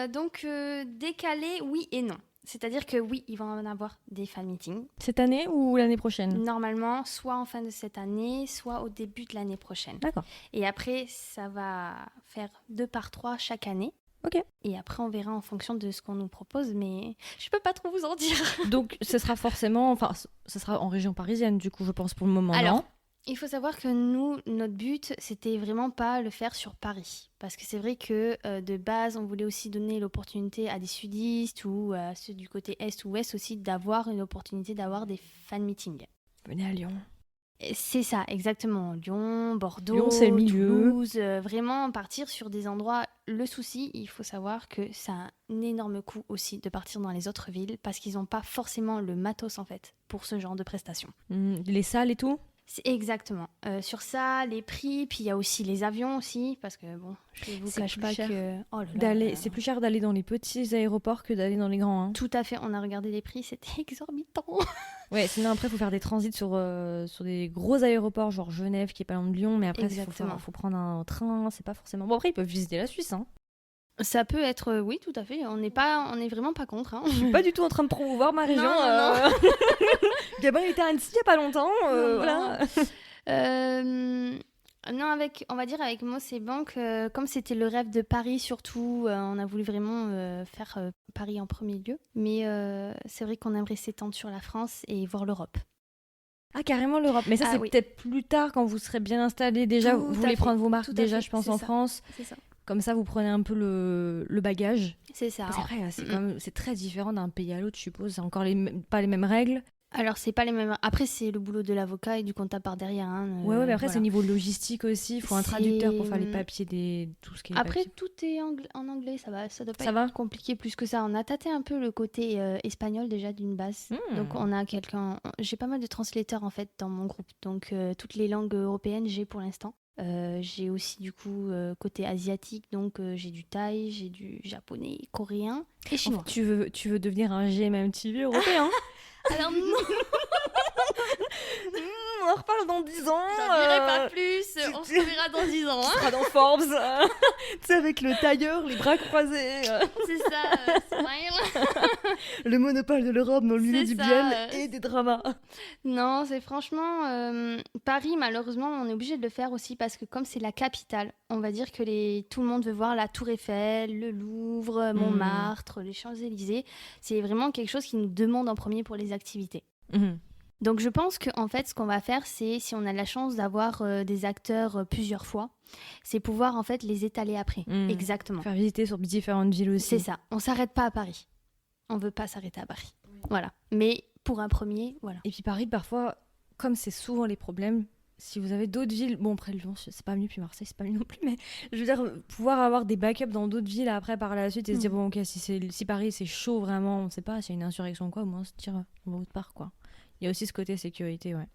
Speaker 2: Donc, décalé, oui et non. C'est-à-dire que oui, ils vont en avoir des fan meetings.
Speaker 1: Cette année ou l'année prochaine?
Speaker 2: Normalement, soit en fin de cette année, soit au début de l'année prochaine.
Speaker 1: D'accord.
Speaker 2: Et après, ça va faire 2 par 3 chaque année.
Speaker 1: Ok.
Speaker 2: Et après, on verra en fonction de ce qu'on nous propose, mais je peux pas trop vous en dire.
Speaker 1: Donc, ce sera forcément... Enfin, ce sera en région parisienne, du coup, je pense, pour le moment.
Speaker 2: Alors,
Speaker 1: non,
Speaker 2: il faut savoir que nous, notre but, c'était vraiment pas le faire sur Paris. Parce que c'est vrai que de base, on voulait aussi donner l'opportunité à des sudistes ou à ceux du côté est ou ouest aussi d'avoir une opportunité d'avoir des fan meetings.
Speaker 1: Venez à Lyon.
Speaker 2: C'est ça, exactement. Lyon, Bordeaux,
Speaker 1: Lyon, c'est le milieu.
Speaker 2: Toulouse, vraiment partir sur des endroits. Le souci, il faut savoir que ça a un énorme coût aussi de partir dans les autres villes parce qu'ils n'ont pas forcément le matos en fait pour ce genre de prestations.
Speaker 1: Les salles et tout?
Speaker 2: C'est exactement. Sur ça, les prix, puis il y a aussi les avions aussi, parce que bon, je vous cache pas que... Oh là là.
Speaker 1: C'est plus cher d'aller dans les petits aéroports que d'aller dans les grands. Hein.
Speaker 2: Tout à fait, on a regardé les prix, c'était exorbitant.
Speaker 1: Ouais, sinon après, il faut faire des transits sur des gros aéroports, genre Genève, qui est pas loin de Lyon, mais après, il faut prendre un train, c'est pas forcément... Bon, après, ils peuvent visiter la Suisse, hein.
Speaker 2: Ça peut être, oui, tout à fait. On est vraiment pas contre. Hein.
Speaker 1: Je suis pas du tout en train de promouvoir ma région.
Speaker 2: Non.
Speaker 1: Gabin était à Annecy il y a pas longtemps. Voilà.
Speaker 2: Non, on va dire avec Mo, c'est bon que comme c'était le rêve de Paris surtout, on a voulu vraiment faire Paris en premier lieu. Mais c'est vrai qu'on aimerait s'étendre sur la France et voir l'Europe.
Speaker 1: Ah, carrément l'Europe. Mais ça, c'est peut-être plus tard, quand vous serez bien installé. Déjà, vous voulez prendre vos marques déjà, je pense, en France.
Speaker 2: C'est ça.
Speaker 1: Comme ça, vous prenez un peu le bagage.
Speaker 2: C'est ça.
Speaker 1: Parce qu'après, c'est très différent d'un pays à l'autre, je suppose. C'est encore pas les mêmes règles.
Speaker 2: Alors, c'est pas les mêmes. Après, c'est le boulot de l'avocat et du comptable par derrière.
Speaker 1: Ouais, mais après, c'est niveau logistique aussi. Il faut un traducteur pour faire les papiers, tout ce qui est.
Speaker 2: Après, tout est en anglais, ça doit pas être compliqué plus que ça. On a tâté un peu le côté espagnol déjà d'une base. Donc, on a j'ai pas mal de translateurs en fait dans mon groupe. Donc, toutes les langues européennes, j'ai pour l'instant. J'ai aussi du coup côté asiatique, donc j'ai du thaï, j'ai du japonais, coréen et chinois.
Speaker 1: Tu veux devenir un GMMTV européen?
Speaker 2: Alors non.
Speaker 1: On en reparle dans 10 ans.
Speaker 2: J'en dirai pas plus. On se reverra dans 10 ans.
Speaker 1: Tu seras dans Forbes. Tu sais, avec le tailleur, les bras croisés.
Speaker 2: C'est ça, smile.
Speaker 1: Le monopole de l'Europe dans le milieu du biel et des dramas.
Speaker 2: Non, c'est franchement... Paris, malheureusement, on est obligé de le faire aussi parce que comme c'est la capitale, on va dire que tout le monde veut voir la Tour Eiffel, le Louvre, Montmartre, les Champs-Élysées. C'est vraiment quelque chose qui nous demande en premier pour les activités. Donc je pense qu'en fait, ce qu'on va faire, c'est, si on a la chance d'avoir des acteurs plusieurs fois, c'est pouvoir en fait les étaler après. Exactement.
Speaker 1: Faire visiter sur différentes villes aussi.
Speaker 2: C'est ça. On s'arrête pas à Paris. On veut pas s'arrêter à Paris. Voilà. Mais pour un premier, voilà.
Speaker 1: Et puis Paris, parfois, comme c'est souvent les problèmes, si vous avez d'autres villes, bon après Lyon, c'est pas mieux, puis Marseille, c'est pas mieux non plus, mais je veux dire, pouvoir avoir des backups dans d'autres villes après par la suite et se dire, bon ok, si Paris c'est chaud vraiment, on sait pas, s'il y a une insurrection ou quoi, au moins se dire, on va autre part quoi. Il y a aussi ce côté sécurité, ouais.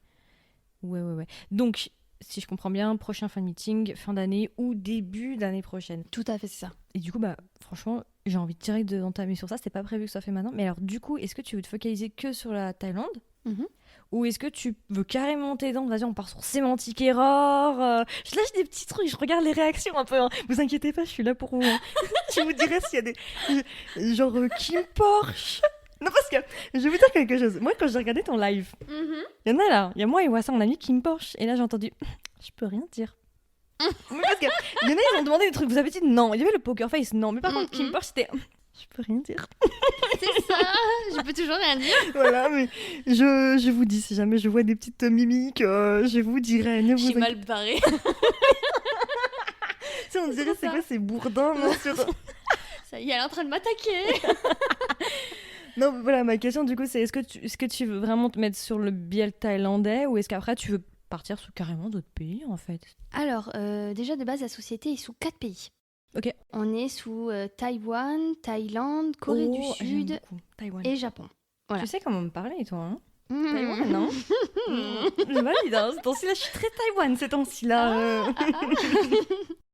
Speaker 1: Ouais. Donc, si je comprends bien, prochain fan meeting, fin d'année ou début d'année prochaine.
Speaker 2: Tout à fait, c'est ça.
Speaker 1: Et du coup, franchement, j'ai envie direct d'entamer sur ça. C'était pas prévu que ça soit fait maintenant. Mais alors, du coup, est-ce que tu veux te focaliser que sur la Thaïlande ou est-ce que tu veux carrément monter dedans? Vas-y, on part sur Semantic Error. Je lâche des petits trucs, je regarde les réactions un peu. Hein. Vous inquiétez pas, je suis là pour vous. Hein. Je vous dirai s'il y a des... Genre Kim Porsche. Non, parce que je vais vous dire quelque chose. Moi, quand j'ai regardé ton live, il y en a là. Il y a moi et Wassa, on a mis Kim Porsche. Et là, j'ai entendu, je peux rien dire. Mais parce que il y en a, ils ont demandé des trucs. Vous avez dit non. Il y avait le poker face, non. Mais par contre, Kim Porsche, c'était, je peux rien dire.
Speaker 2: C'est ça, je peux toujours rien dire.
Speaker 1: Voilà, mais je vous dis, si jamais je vois des petites mimiques, je vous dirai.
Speaker 2: Je suis mal barrée.
Speaker 1: Tu sais, on dirait, c'est quoi ces bourdins, non, sur...
Speaker 2: Ça y est, elle est en train de m'attaquer.
Speaker 1: Non, voilà, ma question du coup, c'est est-ce que tu veux vraiment te mettre sur le biel thaïlandais ou est-ce qu'après tu veux partir sur carrément d'autres pays en fait?
Speaker 2: Alors, déjà de base, la société est sous 4 pays.
Speaker 1: Ok.
Speaker 2: On est sous Taïwan, Thaïlande, Corée du Sud et Japon. Voilà.
Speaker 1: Tu sais comment me parler, toi, hein? Taïwan, non? Je valide, hein. Ce temps-ci là, je suis très Taïwan ces temps-ci là.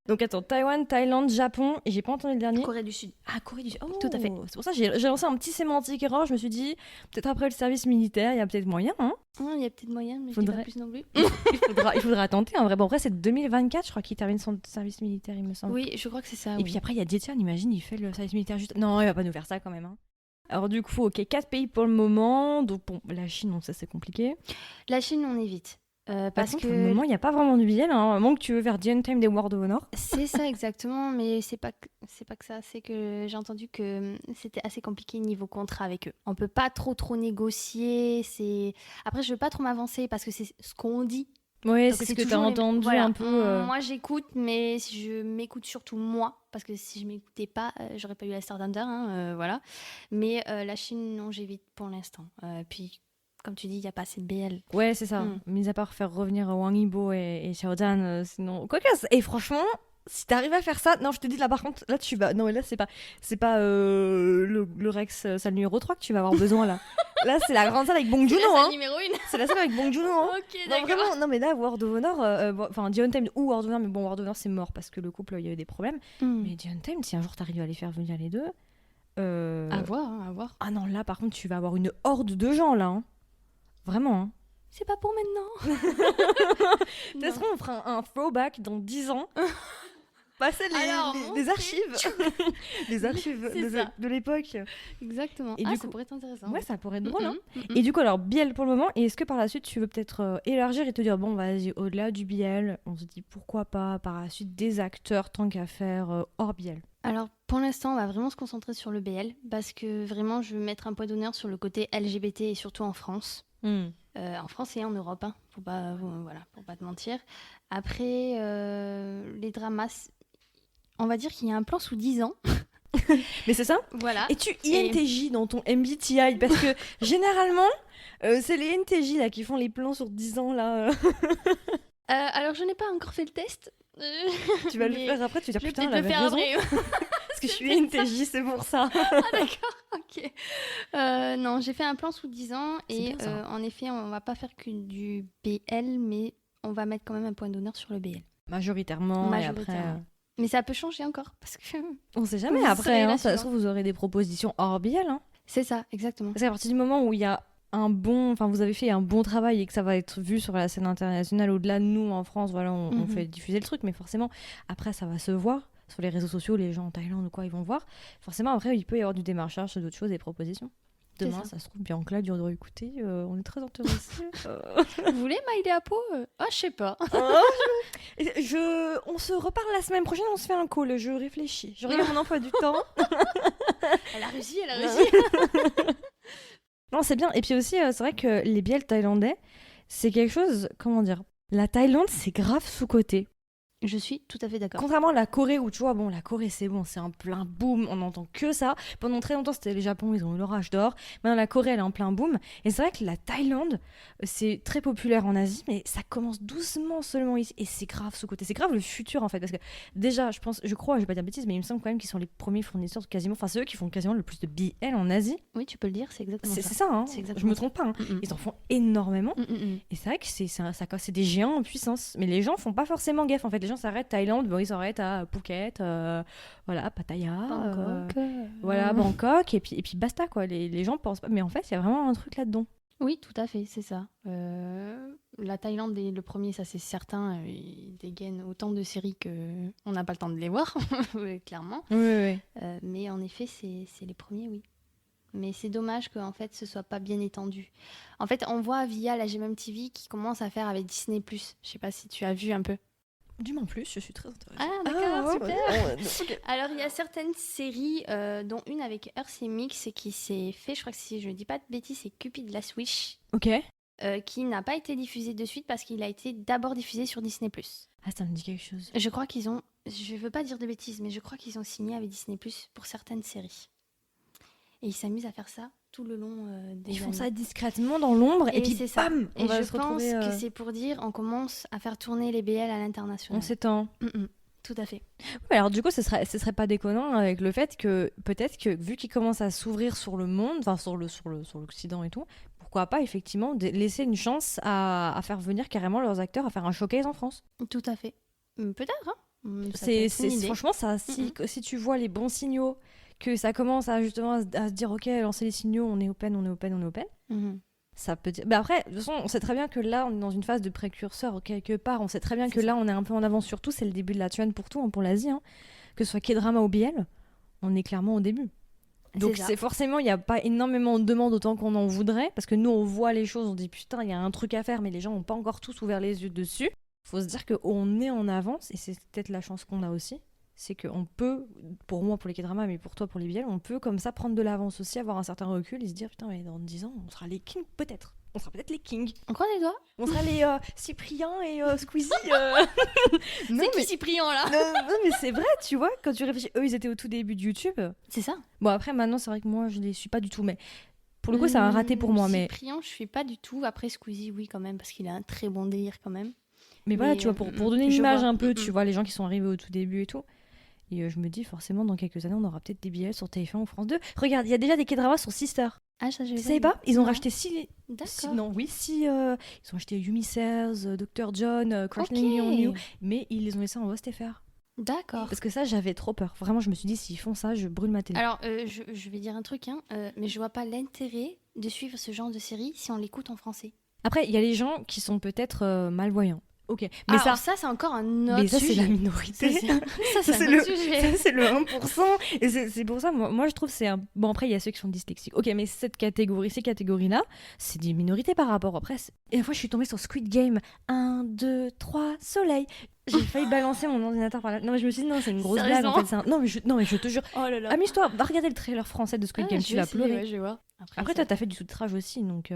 Speaker 1: Donc attends, Taïwan, Thaïlande, Japon, et j'ai pas entendu le dernier.
Speaker 2: Corée du Sud.
Speaker 1: Ah, Corée du Sud. Oh,
Speaker 2: tout à fait.
Speaker 1: C'est pour ça que j'ai lancé un petit sémantique erreur. Je me suis dit, peut-être après le service militaire, il y a peut-être moyen, hein?
Speaker 2: Il y a peut-être moyen, mais pas plus non plus.
Speaker 1: il faudra tenter, en vrai. Bon, après, c'est 2024, je crois qu'il termine son service militaire, il me semble.
Speaker 2: Oui, je crois que c'est ça.
Speaker 1: Et puis après, il y a Jetian, imagine, il fait le service militaire juste... Non, il va pas nous faire ça quand même, hein. Alors du coup, ok, 4 pays pour le moment. Donc bon, la Chine, ça c'est compliqué.
Speaker 2: La Chine, on évite. Parce que
Speaker 1: pour le moment, il n'y a pas vraiment de biel, hein. À moins que tu veux faire The Time des World of Honor.
Speaker 2: C'est ça exactement, mais c'est pas que ça. C'est que j'ai entendu que c'était assez compliqué niveau contrat avec eux. On peut pas trop négocier. Après, je veux pas trop m'avancer parce que c'est ce qu'on dit.
Speaker 1: Oui, c'est ce que tu as entendu un peu.
Speaker 2: Moi, j'écoute, mais je m'écoute surtout moi, parce que si je m'écoutais pas, j'aurais pas eu la Star Thunder, voilà. Mais la Chine, non, j'évite pour l'instant. Puis comme tu dis, il n'y a pas assez de BL.
Speaker 1: Ouais, c'est ça. Mis à part faire revenir Wang Yibo et Xiao Zhan, sinon... Quoique, et franchement, si t'arrives à faire ça... Non, je te dis, là, par contre, là, tu vas... Non, mais là, c'est pas le Rex salle numéro 3 que tu vas avoir besoin, là. Là, c'est la grande salle avec Bong Joon-ho, hein.
Speaker 2: Numéro 1.
Speaker 1: C'est la salle avec Bong Joon-ho, hein.
Speaker 2: Ok,
Speaker 1: non,
Speaker 2: d'accord.
Speaker 1: Vraiment, non, mais là, World of Honor... Enfin, The Time ou World of Honor, mais bon, World of Honor, c'est mort parce que le couple, il y a eu des problèmes. Mais The Time, si un jour t'arrives à les faire venir les deux...
Speaker 2: À voir.
Speaker 1: Ah non, là, par contre, tu vas avoir une horde de gens, là, hein. Vraiment, hein.
Speaker 2: C'est pas pour maintenant.
Speaker 1: Peut-être qu'on fera un throwback dans 10 ans. Bah, c'est
Speaker 2: Alors,
Speaker 1: les archives. Les archives de l'époque.
Speaker 2: Exactement.
Speaker 1: Et du
Speaker 2: ça
Speaker 1: coup,
Speaker 2: pourrait être intéressant.
Speaker 1: ouais, ça pourrait être drôle. Hein.
Speaker 2: Mhm.
Speaker 1: Et du coup, alors, Biel pour le moment. Et est-ce que par la suite, tu veux peut-être élargir et te dire, bon, vas-y, au-delà du Biel, on se dit pourquoi pas par la suite des acteurs tant qu'à faire hors Biel.
Speaker 2: Alors, pour l'instant, on va vraiment se concentrer sur le BL parce que vraiment, je veux mettre un point d'honneur sur le côté LGBT et surtout en France. En France et en Europe, hein. Faut pas te mentir. Après, les dramas, on va dire qu'il y a un plan sous 10 ans.
Speaker 1: Mais c'est ça.
Speaker 2: Voilà.
Speaker 1: Et tu INTJ dans ton MBTI parce que généralement, c'est les NTJ là qui font les plans sur 10 ans là.
Speaker 2: Alors, je n'ai pas encore fait le test.
Speaker 1: Tu vas le faire après, tu vas dire putain, elle
Speaker 2: le
Speaker 1: avait
Speaker 2: faire
Speaker 1: raison.
Speaker 2: après.
Speaker 1: Parce que je suis NTJ, c'est pour ça.
Speaker 2: Ah d'accord, ok. Non, j'ai fait un plan sous 10 ans et
Speaker 1: bien, ça.
Speaker 2: en effet, on va pas faire que du BL, mais on va mettre quand même un point d'honneur sur le BL.
Speaker 1: Majoritairement. Et après,
Speaker 2: Mais ça peut changer encore parce que
Speaker 1: on sait jamais
Speaker 2: Vous
Speaker 1: après.
Speaker 2: serez là
Speaker 1: Ça se
Speaker 2: souvent.
Speaker 1: trouve, vous aurez des propositions hors Biel. Hein.
Speaker 2: c'est ça, exactement.
Speaker 1: Parce qu'à partir du moment où il y a vous avez fait un bon travail et que ça va être vu sur la scène internationale, au-delà de nous en France, voilà, on fait diffuser le truc, mais forcément, après, ça va se voir sur les réseaux sociaux, les gens en Thaïlande ou quoi, ils vont voir. Forcément, après, il peut y avoir du démarchage, d'autres choses, des propositions. Demain, ça se trouve, Bianca dit, écoutez, on est très intéressés.
Speaker 2: Vous voulez m'aider à peau Ah, je sais pas.
Speaker 1: On se reparle la semaine prochaine, on se fait un call, je réfléchis. Je regarde mon emploi du temps.
Speaker 2: Elle a réussi.
Speaker 1: Non, c'est bien. Et puis aussi, c'est vrai que les biels thaïlandais, c'est quelque chose, comment dire, la Thaïlande, c'est grave sous-coté.
Speaker 2: Je suis tout à fait d'accord.
Speaker 1: Contrairement à la Corée, où tu vois, bon, la Corée, c'est bon, c'est en plein boom, on n'entend que ça. Pendant très longtemps, c'était le Japon, ils ont eu l'orage d'or. Maintenant, la Corée, elle est en plein boom. Et c'est vrai que la Thaïlande, c'est très populaire en Asie, mais ça commence doucement seulement ici. Et c'est grave sous-côté. C'est grave le futur, en fait. Parce que déjà, je crois, je vais pas dire bêtises, mais il me semble quand même qu'ils sont les premiers fournisseurs quasiment, enfin, c'est eux qui font quasiment le plus de BL en Asie.
Speaker 2: Oui, tu peux le dire, c'est exactement
Speaker 1: C'est
Speaker 2: ça.
Speaker 1: ça, hein.
Speaker 2: C'est exactement
Speaker 1: Je me trompe pas. Hein. Ils en font énormément. Et c'est vrai que c'est des géants en puissance. Mais les gens font pas forcément gaffe, en fait. Les gens s'arrêtent Thaïlande. Bon, ils s'arrêtent à Phuket, voilà, Pattaya,
Speaker 2: Bangkok,
Speaker 1: voilà, Bangkok, et puis basta, quoi. Les gens pensent pas. Mais en fait, il y a vraiment un truc là-dedans.
Speaker 2: Oui, tout à fait, c'est ça. La Thaïlande est le premier, ça c'est certain. Ils dégainent autant de séries qu'on n'a pas le temps de les voir, clairement.
Speaker 1: Oui.
Speaker 2: Mais en effet, c'est les premiers, oui. Mais c'est dommage qu'en fait, ce soit pas bien étendu. En fait, on voit via la GMM TV qui commence à faire avec Disney+. Je sais pas si tu as vu un peu.
Speaker 1: Dis-moi en plus, je suis très intéressée.
Speaker 2: Ah, d'accord, super.
Speaker 1: Okay.
Speaker 2: Alors, il y a certaines séries, dont une avec Earthy Mix, qui s'est fait, je crois que si je ne dis pas de bêtises, c'est Cupid Last Wish.
Speaker 1: Ok.
Speaker 2: Qui n'a pas été diffusé de suite parce qu'il a été d'abord diffusé sur Disney+.
Speaker 1: Ah, ça me dit quelque chose.
Speaker 2: Je crois qu'ils ont, je veux pas dire de bêtises, mais je crois qu'ils ont signé avec Disney+, pour certaines séries. Et ils s'amusent à faire ça tout le long des
Speaker 1: Ils font
Speaker 2: années.
Speaker 1: ça discrètement dans l'ombre et puis
Speaker 2: c'est ça.
Speaker 1: bam,
Speaker 2: et
Speaker 1: on va
Speaker 2: je
Speaker 1: se retrouver.
Speaker 2: pense que c'est pour dire on commence à faire tourner les BL à l'international.
Speaker 1: On s'étend.
Speaker 2: Tout à fait.
Speaker 1: Ouais, alors du coup, ce serait pas déconnant avec le fait que peut-être que vu qu'ils commencent à s'ouvrir sur le monde, enfin sur l'Occident et tout, pourquoi pas effectivement laisser une chance à faire venir carrément leurs acteurs à faire un showcase en France.
Speaker 2: Tout à fait. Peut-être. Hein.
Speaker 1: C'est franchement ça. Si tu vois les bons signaux, que ça commence à justement à se dire ok, lancer les signaux, on est open. Ça peut dire. Mais après, de toute façon, on sait très bien que là, on est dans une phase de précurseur quelque part. On sait très bien que là, on est un peu en avance. Surtout, c'est le début de la trend pour tout, hein, pour l'Asie. Hein. Que ce soit K-drama ou BL, on est clairement au début. Donc c'est forcément, il n'y a pas énormément de demandes autant qu'on en voudrait. Parce que nous, on voit les choses, on dit putain, il y a un truc à faire, mais les gens n'ont pas encore tous ouvert les yeux dessus. Il faut se dire qu'on est en avance, et c'est peut-être la chance qu'on a aussi. C'est qu'on peut, pour moi, pour les K-dramas, mais pour toi, pour les BL, on peut comme ça prendre de l'avance aussi, avoir un certain recul et se dire, putain, mais dans 10 ans, on sera les kings, peut-être. On sera peut-être les kings.
Speaker 2: On croise les doigts.
Speaker 1: On sera les Cyprien et Squeezie.
Speaker 2: C'est qui Cyprien, là?
Speaker 1: Non, mais c'est vrai, tu vois, quand tu réfléchis, eux, ils étaient au tout début de YouTube.
Speaker 2: C'est ça.
Speaker 1: Bon, après, maintenant, c'est vrai que moi, je les suis pas du tout, mais pour le coup, c'est un raté pour moi.
Speaker 2: Cyprien, je suis pas du tout. Après, Squeezie, oui, quand même, parce qu'il a un très bon délire, quand même.
Speaker 1: Mais voilà, tu vois, pour donner une image un peu, tu vois, les gens qui sont arrivés au tout début et tout. Et je me dis, forcément, dans quelques années, on aura peut-être des BL sur TF1 ou France 2. Regarde, il y a déjà des K-dramas sur Sister.
Speaker 2: Ah, ça, je
Speaker 1: savais pas. Ils ont racheté 6.
Speaker 2: D'accord.
Speaker 1: Ils ont acheté Yumi Sales, Dr. John, Crash Landing on You. Mais ils les ont laissés en VOST-FR.
Speaker 2: D'accord.
Speaker 1: Parce que ça, j'avais trop peur. Vraiment, je me suis dit, s'ils font ça, je brûle ma télé.
Speaker 2: Alors, je vais dire un truc, hein, mais je vois pas l'intérêt de suivre ce genre de série si on l'écoute en français.
Speaker 1: Après, il y a les gens qui sont peut-être malvoyants. Ok,
Speaker 2: mais ça c'est encore un autre sujet.
Speaker 1: C'est la minorité.
Speaker 2: Ça c'est un autre sujet.
Speaker 1: Ça, c'est le 1%. Et c'est pour ça, moi je trouve c'est un... Bon, après, il y a ceux qui sont dyslexiques. Ok, mais ces catégories-là, c'est des minorités par rapport. Après, et une fois, je suis tombée sur Squid Game. 1, 2, 3, soleil. J'ai failli balancer mon ordinateur par là. Non, mais je me suis dit, non, c'est une grosse blague. En fait, non, mais je te jure.
Speaker 2: Oh là là.
Speaker 1: Amuse-toi, va regarder le trailer français de Squid Game, tu vas pleurer.
Speaker 2: Ouais, je vais voir.
Speaker 1: Après toi, t'as fait du sous-titrage aussi, donc...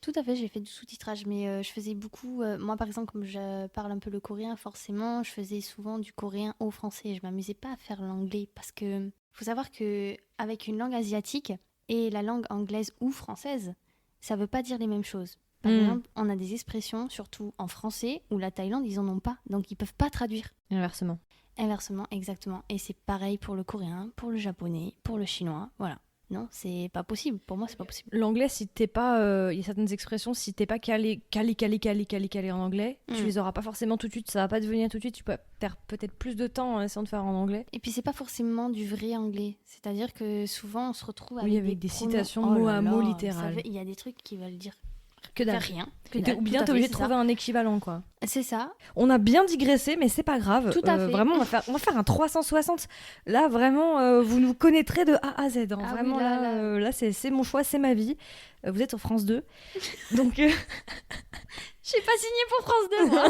Speaker 2: Tout à fait, j'ai fait du sous-titrage, mais je faisais beaucoup... moi, par exemple, comme je parle un peu le coréen, forcément, je faisais souvent du coréen au français. Je m'amusais pas à faire l'anglais, parce que faut savoir qu'avec une langue asiatique et la langue anglaise ou française, ça veut pas dire les mêmes choses. Par exemple, on a des expressions, surtout en français, où la Thaïlande, ils en ont pas, donc ils peuvent pas traduire.
Speaker 1: Inversement.
Speaker 2: Inversement, exactement. Et c'est pareil pour le coréen, pour le japonais, pour le chinois, voilà. Non, c'est pas possible. Pour moi, c'est pas possible.
Speaker 1: L'anglais, si t'es pas... Il y a certaines expressions, si t'es pas calé en anglais, tu les auras pas forcément tout de suite. Ça va pas te venir tout de suite. Tu peux perdre peut-être plus de temps en essayant de faire en anglais.
Speaker 2: Et puis, c'est pas forcément du vrai anglais. C'est-à-dire que souvent, on se retrouve avec
Speaker 1: des citations mot à mot littérales.
Speaker 2: Il y a des trucs qui veulent dire
Speaker 1: que dalle.
Speaker 2: Rien.
Speaker 1: Ou bien t'es obligé de trouver un équivalent, quoi.
Speaker 2: C'est ça.
Speaker 1: On a bien digressé, mais c'est pas grave.
Speaker 2: Tout à fait.
Speaker 1: Vraiment, on va faire un 360. Là, vraiment, vous nous connaîtrez de A à Z. Hein. Vraiment, oui, là, c'est mon choix, c'est ma vie. Vous êtes sur France 2. Donc...
Speaker 2: J'ai pas signé pour France 2, moi.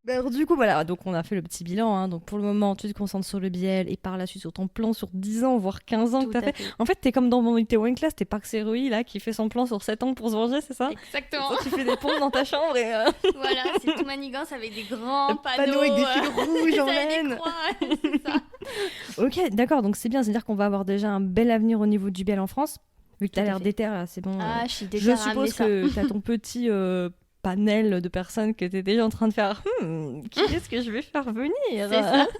Speaker 1: Alors, du coup, voilà, donc on a fait le petit bilan. Hein. Donc pour le moment, tu te concentres sur le biel et par la suite sur ton plan sur 10 ans, voire 15 ans que tu as fait. En fait, t'es comme dans mon Itaewon Class, t'es Park Serohi là, qui fait son plan sur 7 ans pour se venger, c'est ça?
Speaker 2: Exactement.
Speaker 1: Ça, tu fais des pompes dans ta chambre et...
Speaker 2: Voilà, c'est tout manigance avec des grands panneaux.
Speaker 1: Avec des fils rouges en laine.
Speaker 2: C'est ça.
Speaker 1: Ok, d'accord, donc c'est bien, c'est-à-dire qu'on va avoir déjà un bel avenir au niveau du biel en France. Vu que t'as l'air déter, là, c'est bon.
Speaker 2: Ah, je suis déter.
Speaker 1: Je suppose que t'as ton petit... panel de personnes que tu es déjà en train de faire qui est-ce que je vais faire venir.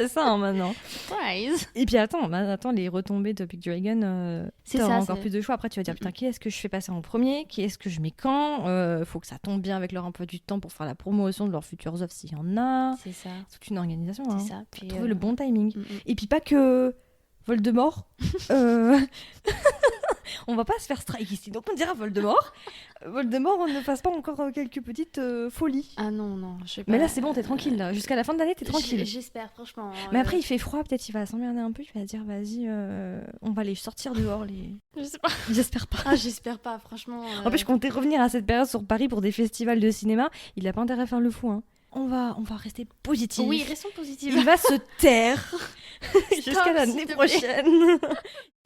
Speaker 1: C'est ça hein, maintenant.
Speaker 2: Surprise.
Speaker 1: Et puis attends, les retombées de Big Dragon, tu auras encore plus de choix. Après tu vas dire putain, qui est-ce que je fais passer en premier, qui est-ce que je mets quand, faut que ça tombe bien avec leur emploi du temps pour faire la promotion de leurs futures offres s'il y en a.
Speaker 2: C'est ça.
Speaker 1: C'est toute une organisation.
Speaker 2: C'est
Speaker 1: hein.
Speaker 2: ça. Puis
Speaker 1: trouver le bon timing. Et puis pas que Voldemort. On va pas se faire strike ici, donc on dira Voldemort. Voldemort, on ne fasse pas encore quelques petites folies.
Speaker 2: Ah non, je sais pas.
Speaker 1: Mais là, c'est bon, t'es tranquille, là. Jusqu'à la fin de l'année, t'es tranquille.
Speaker 2: J'espère, franchement.
Speaker 1: Mais après, il fait froid, peut-être il va s'emmerder un peu, il va dire, vas-y, on va les sortir dehors,
Speaker 2: Je sais pas.
Speaker 1: J'espère pas.
Speaker 2: Ah, j'espère pas, franchement.
Speaker 1: En plus, je comptais revenir à cette période sur Paris pour des festivals de cinéma. Il a pas intérêt à faire le fou, hein. On va rester positif.
Speaker 2: Oui, restons positifs.
Speaker 1: Il va se taire jusqu'à l'année prochaine.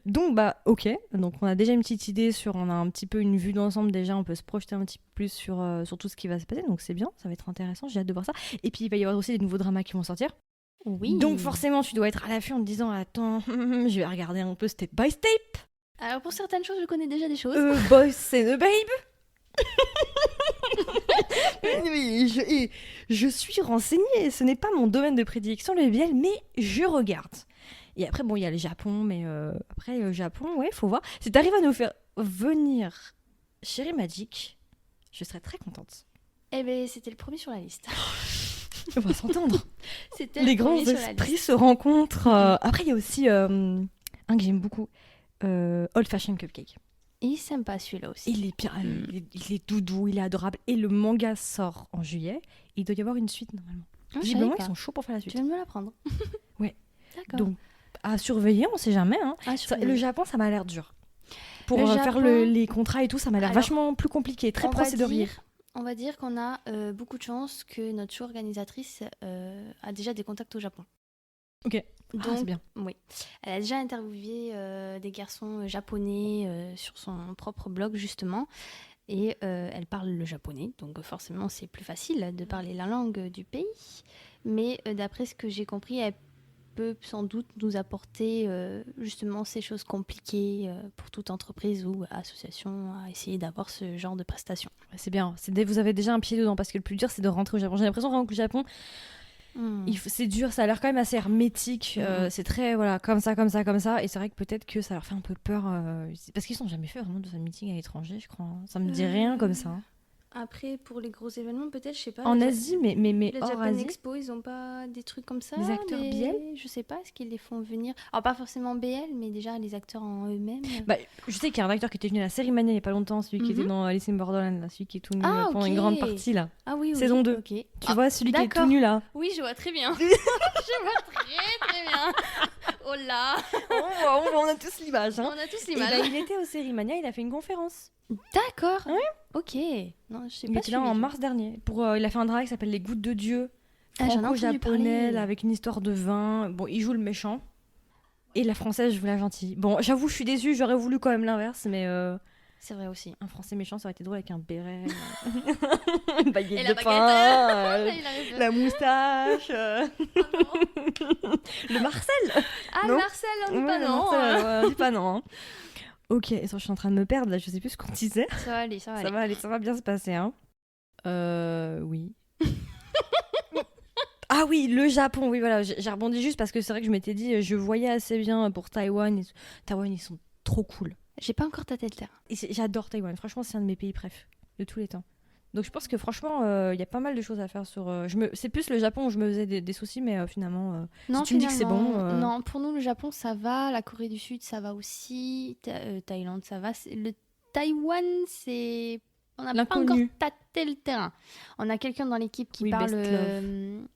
Speaker 1: Donc ok, donc on a déjà une petite idée on a un petit peu une vue d'ensemble déjà, on peut se projeter un petit peu plus sur tout ce qui va se passer, donc c'est bien, ça va être intéressant, j'ai hâte de voir ça. Et puis il va y avoir aussi des nouveaux dramas qui vont sortir.
Speaker 2: Oui.
Speaker 1: Donc forcément tu dois être à l'affût en te disant attends, je vais regarder un peu step by step.
Speaker 2: Alors pour certaines choses je connais déjà des choses.
Speaker 1: Boys and a Babe. je suis renseignée, ce n'est pas mon domaine de prédilection le biel, mais je regarde. Et après, bon, il y a le Japon, mais après, le Japon, ouais, faut voir. Si t'arrives à nous faire venir Cherry Magic, je serais très contente.
Speaker 2: Eh bien, c'était le premier sur la liste.
Speaker 1: On va s'entendre.
Speaker 2: C'était
Speaker 1: les grands esprits se rencontrent. Après, il y a aussi un que j'aime beaucoup, Old Fashioned Cupcake.
Speaker 2: Il est sympa celui-là aussi.
Speaker 1: Il est bien, il est doudou, il est adorable. Et le manga sort en juillet. Il doit y avoir une suite, normalement. Visiblement, ils sont chauds pour faire la suite.
Speaker 2: Tu viens de me l'apprendre.
Speaker 1: Ouais.
Speaker 2: D'accord.
Speaker 1: Donc, à surveiller, on sait jamais. Hein. Le Japon, ça m'a l'air dur. Pour faire les contrats et tout, ça m'a l'air vachement plus compliqué, très procédurier.
Speaker 2: On va dire qu'on a beaucoup de chance que notre show organisatrice a déjà des contacts au Japon.
Speaker 1: Ok,
Speaker 2: donc
Speaker 1: c'est bien.
Speaker 2: Oui. Elle a déjà interviewé des garçons japonais sur son propre blog, justement. Et elle parle le japonais, donc forcément, c'est plus facile de parler la langue du pays. Mais d'après ce que j'ai compris, elle peut sans doute nous apporter justement ces choses compliquées pour toute entreprise ou association à essayer d'avoir ce genre de prestations.
Speaker 1: C'est bien, vous avez déjà un pied dedans parce que le plus dur c'est de rentrer au Japon. J'ai l'impression vraiment que le Japon, c'est dur, ça a l'air quand même assez hermétique, c'est très comme ça, et c'est vrai que peut-être que ça leur fait un peu peur parce qu'ils n'ont jamais fait vraiment de meeting à l'étranger, je crois. Ça me dit rien comme ça.
Speaker 2: Après, pour les gros événements, peut-être, je sais pas.
Speaker 1: En Asie, mais
Speaker 2: Les
Speaker 1: hors
Speaker 2: Japan
Speaker 1: Asie.
Speaker 2: Expo, ils ont pas des trucs comme ça.
Speaker 1: Les acteurs BL.
Speaker 2: Je sais pas, est-ce qu'ils les font venir. Alors, pas forcément BL, mais déjà les acteurs en eux-mêmes.
Speaker 1: Bah, je sais qu'il y a un acteur qui était venu à la série Mania il y a pas longtemps, celui qui était dans Alice in Borderland, là, celui qui est tout nu pendant une grande partie là.
Speaker 2: Ah oui,
Speaker 1: Saison 2.
Speaker 2: ok.
Speaker 1: Tu vois, celui qui est tout nu là.
Speaker 2: Oui, je vois très bien. Je vois très bien. Oh là.
Speaker 1: On a tous l'image. Hein.
Speaker 2: On a tous
Speaker 1: Et
Speaker 2: l'image.
Speaker 1: bah, il était au série Mania, il a fait une conférence.
Speaker 2: D'accord.
Speaker 1: Ouais.
Speaker 2: Ok. Non, je sais
Speaker 1: Il
Speaker 2: pas.
Speaker 1: était là en mars dernier. Il a fait un drama qui s'appelle Les Gouttes de Dieu.
Speaker 2: J'en ai entendu
Speaker 1: Franco-japonais,
Speaker 2: parler.
Speaker 1: là, avec une histoire de vin. Bon, il joue le méchant. Et la française joue la gentille. Bon, j'avoue, je suis déçue, j'aurais voulu quand même l'inverse, mais
Speaker 2: C'est vrai aussi.
Speaker 1: un français méchant, ça aurait été drôle avec un béret, une baguette
Speaker 2: Et
Speaker 1: de
Speaker 2: la
Speaker 1: pain,
Speaker 2: Il arrive.
Speaker 1: la moustache, le Marcel.
Speaker 2: Ah,
Speaker 1: Non.
Speaker 2: Marcel, on dit
Speaker 1: Ouais,
Speaker 2: pas
Speaker 1: le
Speaker 2: non.
Speaker 1: Marcel, ouais, on dit pas non. Hein. Ok, attends, je suis en train de me perdre là, je sais plus ce qu'on disait.
Speaker 2: Ça va aller, ça va
Speaker 1: Ça
Speaker 2: aller.
Speaker 1: va aller, ça va bien se passer, hein. Oui. Ah oui, le Japon, oui, voilà, j'ai rebondi juste parce que c'est vrai que je m'étais dit, je voyais assez bien pour Taïwan. Taïwan, ils sont trop cool.
Speaker 2: J'ai pas encore tâté le terrain.
Speaker 1: Et j'adore Taïwan, franchement, c'est un de mes pays préf de tous les temps. Donc je pense que franchement, il y a pas mal de choses à faire sur... C'est plus le Japon où je me faisais des soucis, mais finalement,
Speaker 2: Non,
Speaker 1: si tu me dis que c'est bon...
Speaker 2: Non, pour nous, le Japon, ça va. La Corée du Sud, ça va aussi. Thaïlande, ça va. Le Taïwan, c'est... On n'a pas encore
Speaker 1: L'inconnu.
Speaker 2: tâté le terrain. On a quelqu'un dans l'équipe qui
Speaker 1: Oui,
Speaker 2: parle...
Speaker 1: best love.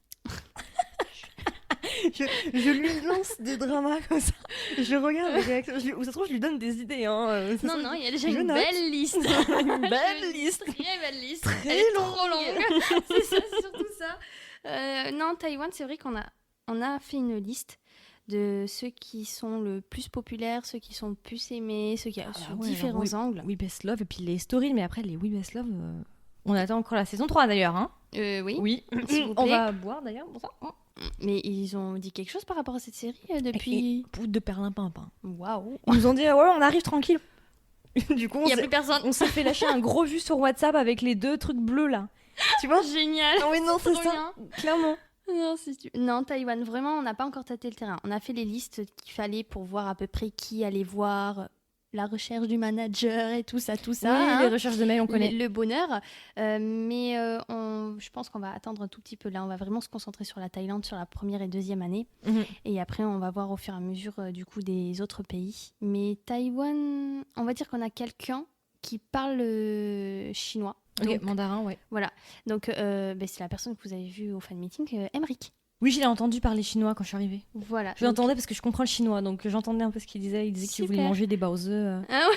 Speaker 1: je lui lance des dramas comme ça. Je regarde les réactions. Ou ça se trouve, je lui donne des idées. Hein.
Speaker 2: Non, non, il y a déjà
Speaker 1: je
Speaker 2: une
Speaker 1: note.
Speaker 2: belle liste.
Speaker 1: Une belle liste.
Speaker 2: Très belle liste.
Speaker 1: Très
Speaker 2: Elle est
Speaker 1: longue.
Speaker 2: trop longue. C'est ça, c'est surtout ça. Non, Taïwan, c'est vrai on a fait une liste de ceux qui sont le plus populaires, ceux qui sont le plus aimés, ceux qui sur
Speaker 1: ouais,
Speaker 2: différents
Speaker 1: alors,
Speaker 2: angles.
Speaker 1: We Best Love et puis les stories. Mais après, les We Best Love, on attend encore la saison 3 d'ailleurs. Hein.
Speaker 2: Oui.
Speaker 1: Oui.
Speaker 2: S'il vous
Speaker 1: On
Speaker 2: plaît.
Speaker 1: va boire d'ailleurs pour ça.
Speaker 2: Mais ils ont dit quelque chose par rapport à cette série depuis...
Speaker 1: Poudre de perlimpinpin.
Speaker 2: Waouh.
Speaker 1: Ils nous ont dit, ouais, on arrive tranquille. Du coup,
Speaker 2: Il n'y a plus personne.
Speaker 1: on s'est fait lâcher un gros vu sur WhatsApp avec les 2 trucs bleus là. Tu vois?
Speaker 2: Génial.
Speaker 1: Ah oui, non, c'est
Speaker 2: Trop
Speaker 1: ça.
Speaker 2: bien.
Speaker 1: Clairement.
Speaker 2: Non, Taïwan, vraiment, on n'a pas encore tâté le terrain. On a fait les listes qu'il fallait pour voir à peu près qui allait voir, la recherche du manager et tout ça.
Speaker 1: Oui,
Speaker 2: Hein.
Speaker 1: les recherches de mail, on connaît.
Speaker 2: Le bonheur. Mais je pense qu'on va attendre un tout petit peu là. On va vraiment se concentrer sur la Thaïlande sur la première et deuxième année. Et après, on va voir au fur et à mesure du coup des autres pays. Mais Taïwan, on va dire qu'on a quelqu'un qui parle chinois.
Speaker 1: Ok,
Speaker 2: Donc,
Speaker 1: mandarin, ouais.
Speaker 2: voilà. Donc, c'est la personne que vous avez vue au fan meeting, Emric.
Speaker 1: Oui, je l'ai entendu parler chinois quand je suis arrivée.
Speaker 2: Voilà.
Speaker 1: Je l'entendais parce que je comprends le chinois, donc j'entendais un peu ce qu'il disait. Il disait qu'il voulait
Speaker 2: Super.
Speaker 1: manger des baozeux.
Speaker 2: Ah ouais.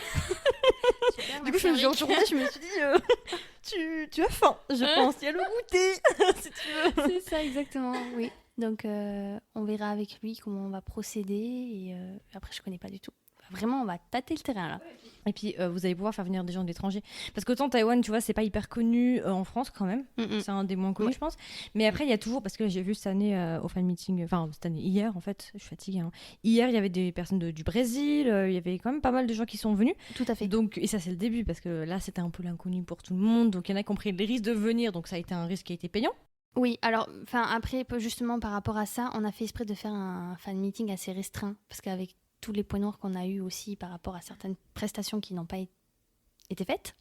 Speaker 2: Super,
Speaker 1: Du coup, je me
Speaker 2: merci,
Speaker 1: suis
Speaker 2: Emric.
Speaker 1: retournée, je me suis dit, tu as faim, je pense. Il y a le goûter, si tu veux.
Speaker 2: C'est ça, exactement, oui. Donc, on verra avec lui comment on va procéder. Et après, je connais pas du tout. Vraiment, on va tâter le terrain, là.
Speaker 1: Et puis, vous allez pouvoir faire venir des gens de l'étranger. Parce qu'autant Taïwan, tu vois, c'est pas hyper connu en France quand même. C'est un des moins connus,
Speaker 2: Ouais.
Speaker 1: je pense. Mais après, il y a toujours, parce que j'ai vu cette année au fan meeting, enfin, cette année, hier en fait, je suis fatiguée. Hein. Hier, il y avait des personnes du Brésil, il y avait quand même pas mal de gens qui sont venus.
Speaker 2: Tout à fait.
Speaker 1: Donc, et ça, c'est le début, parce que là, c'était un peu l'inconnu pour tout le monde. Donc, il y en a qui ont pris le risque de venir, donc ça a été un risque qui a été payant.
Speaker 2: Oui, alors, après, justement, par rapport à ça, on a fait exprès de faire un fan meeting assez restreint. Parce qu'avec tous les points noirs qu'on a eu aussi par rapport à certaines prestations qui n'ont pas été faites,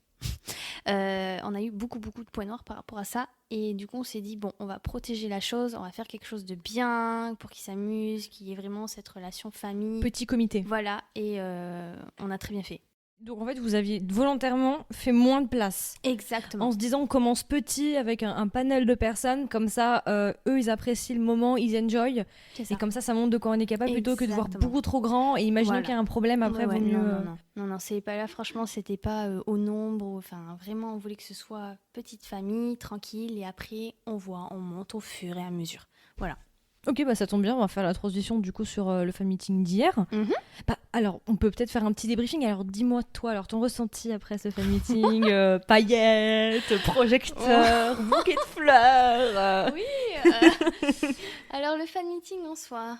Speaker 2: on a eu beaucoup de points noirs par rapport à ça. Et du coup, on s'est dit, bon, on va protéger la chose, on va faire quelque chose de bien pour qu'ils s'amusent, qu'il y ait vraiment cette relation famille.
Speaker 1: Petit comité.
Speaker 2: Voilà, et on a très bien fait.
Speaker 1: Donc, en fait, vous aviez volontairement fait moins de place.
Speaker 2: Exactement.
Speaker 1: En se disant, on commence petit avec un panel de personnes, comme ça, eux, ils apprécient le moment, ils enjoy.
Speaker 2: C'est ça.
Speaker 1: Et comme ça montre de quoi on est capable plutôt que de voir
Speaker 2: Exactement.
Speaker 1: beaucoup trop grand et imaginer
Speaker 2: Voilà.
Speaker 1: qu'il y a un problème après,
Speaker 2: Ouais,
Speaker 1: vaut mieux.
Speaker 2: Non, c'est pas là, franchement, c'était pas au nombre. Enfin, vraiment, on voulait que ce soit petite famille, tranquille, et après, on monte au fur et à mesure. Voilà.
Speaker 1: Ok, bah ça tombe bien, on va faire la transition du coup sur le fan meeting d'hier.
Speaker 2: Mhm.
Speaker 1: Bah, alors, on peut peut-être faire un petit débriefing. Alors, dis-moi, toi, alors ton ressenti après ce fan meeting, paillettes, projecteurs, bouquet de fleurs.
Speaker 2: Oui. Alors, le fan meeting en soi.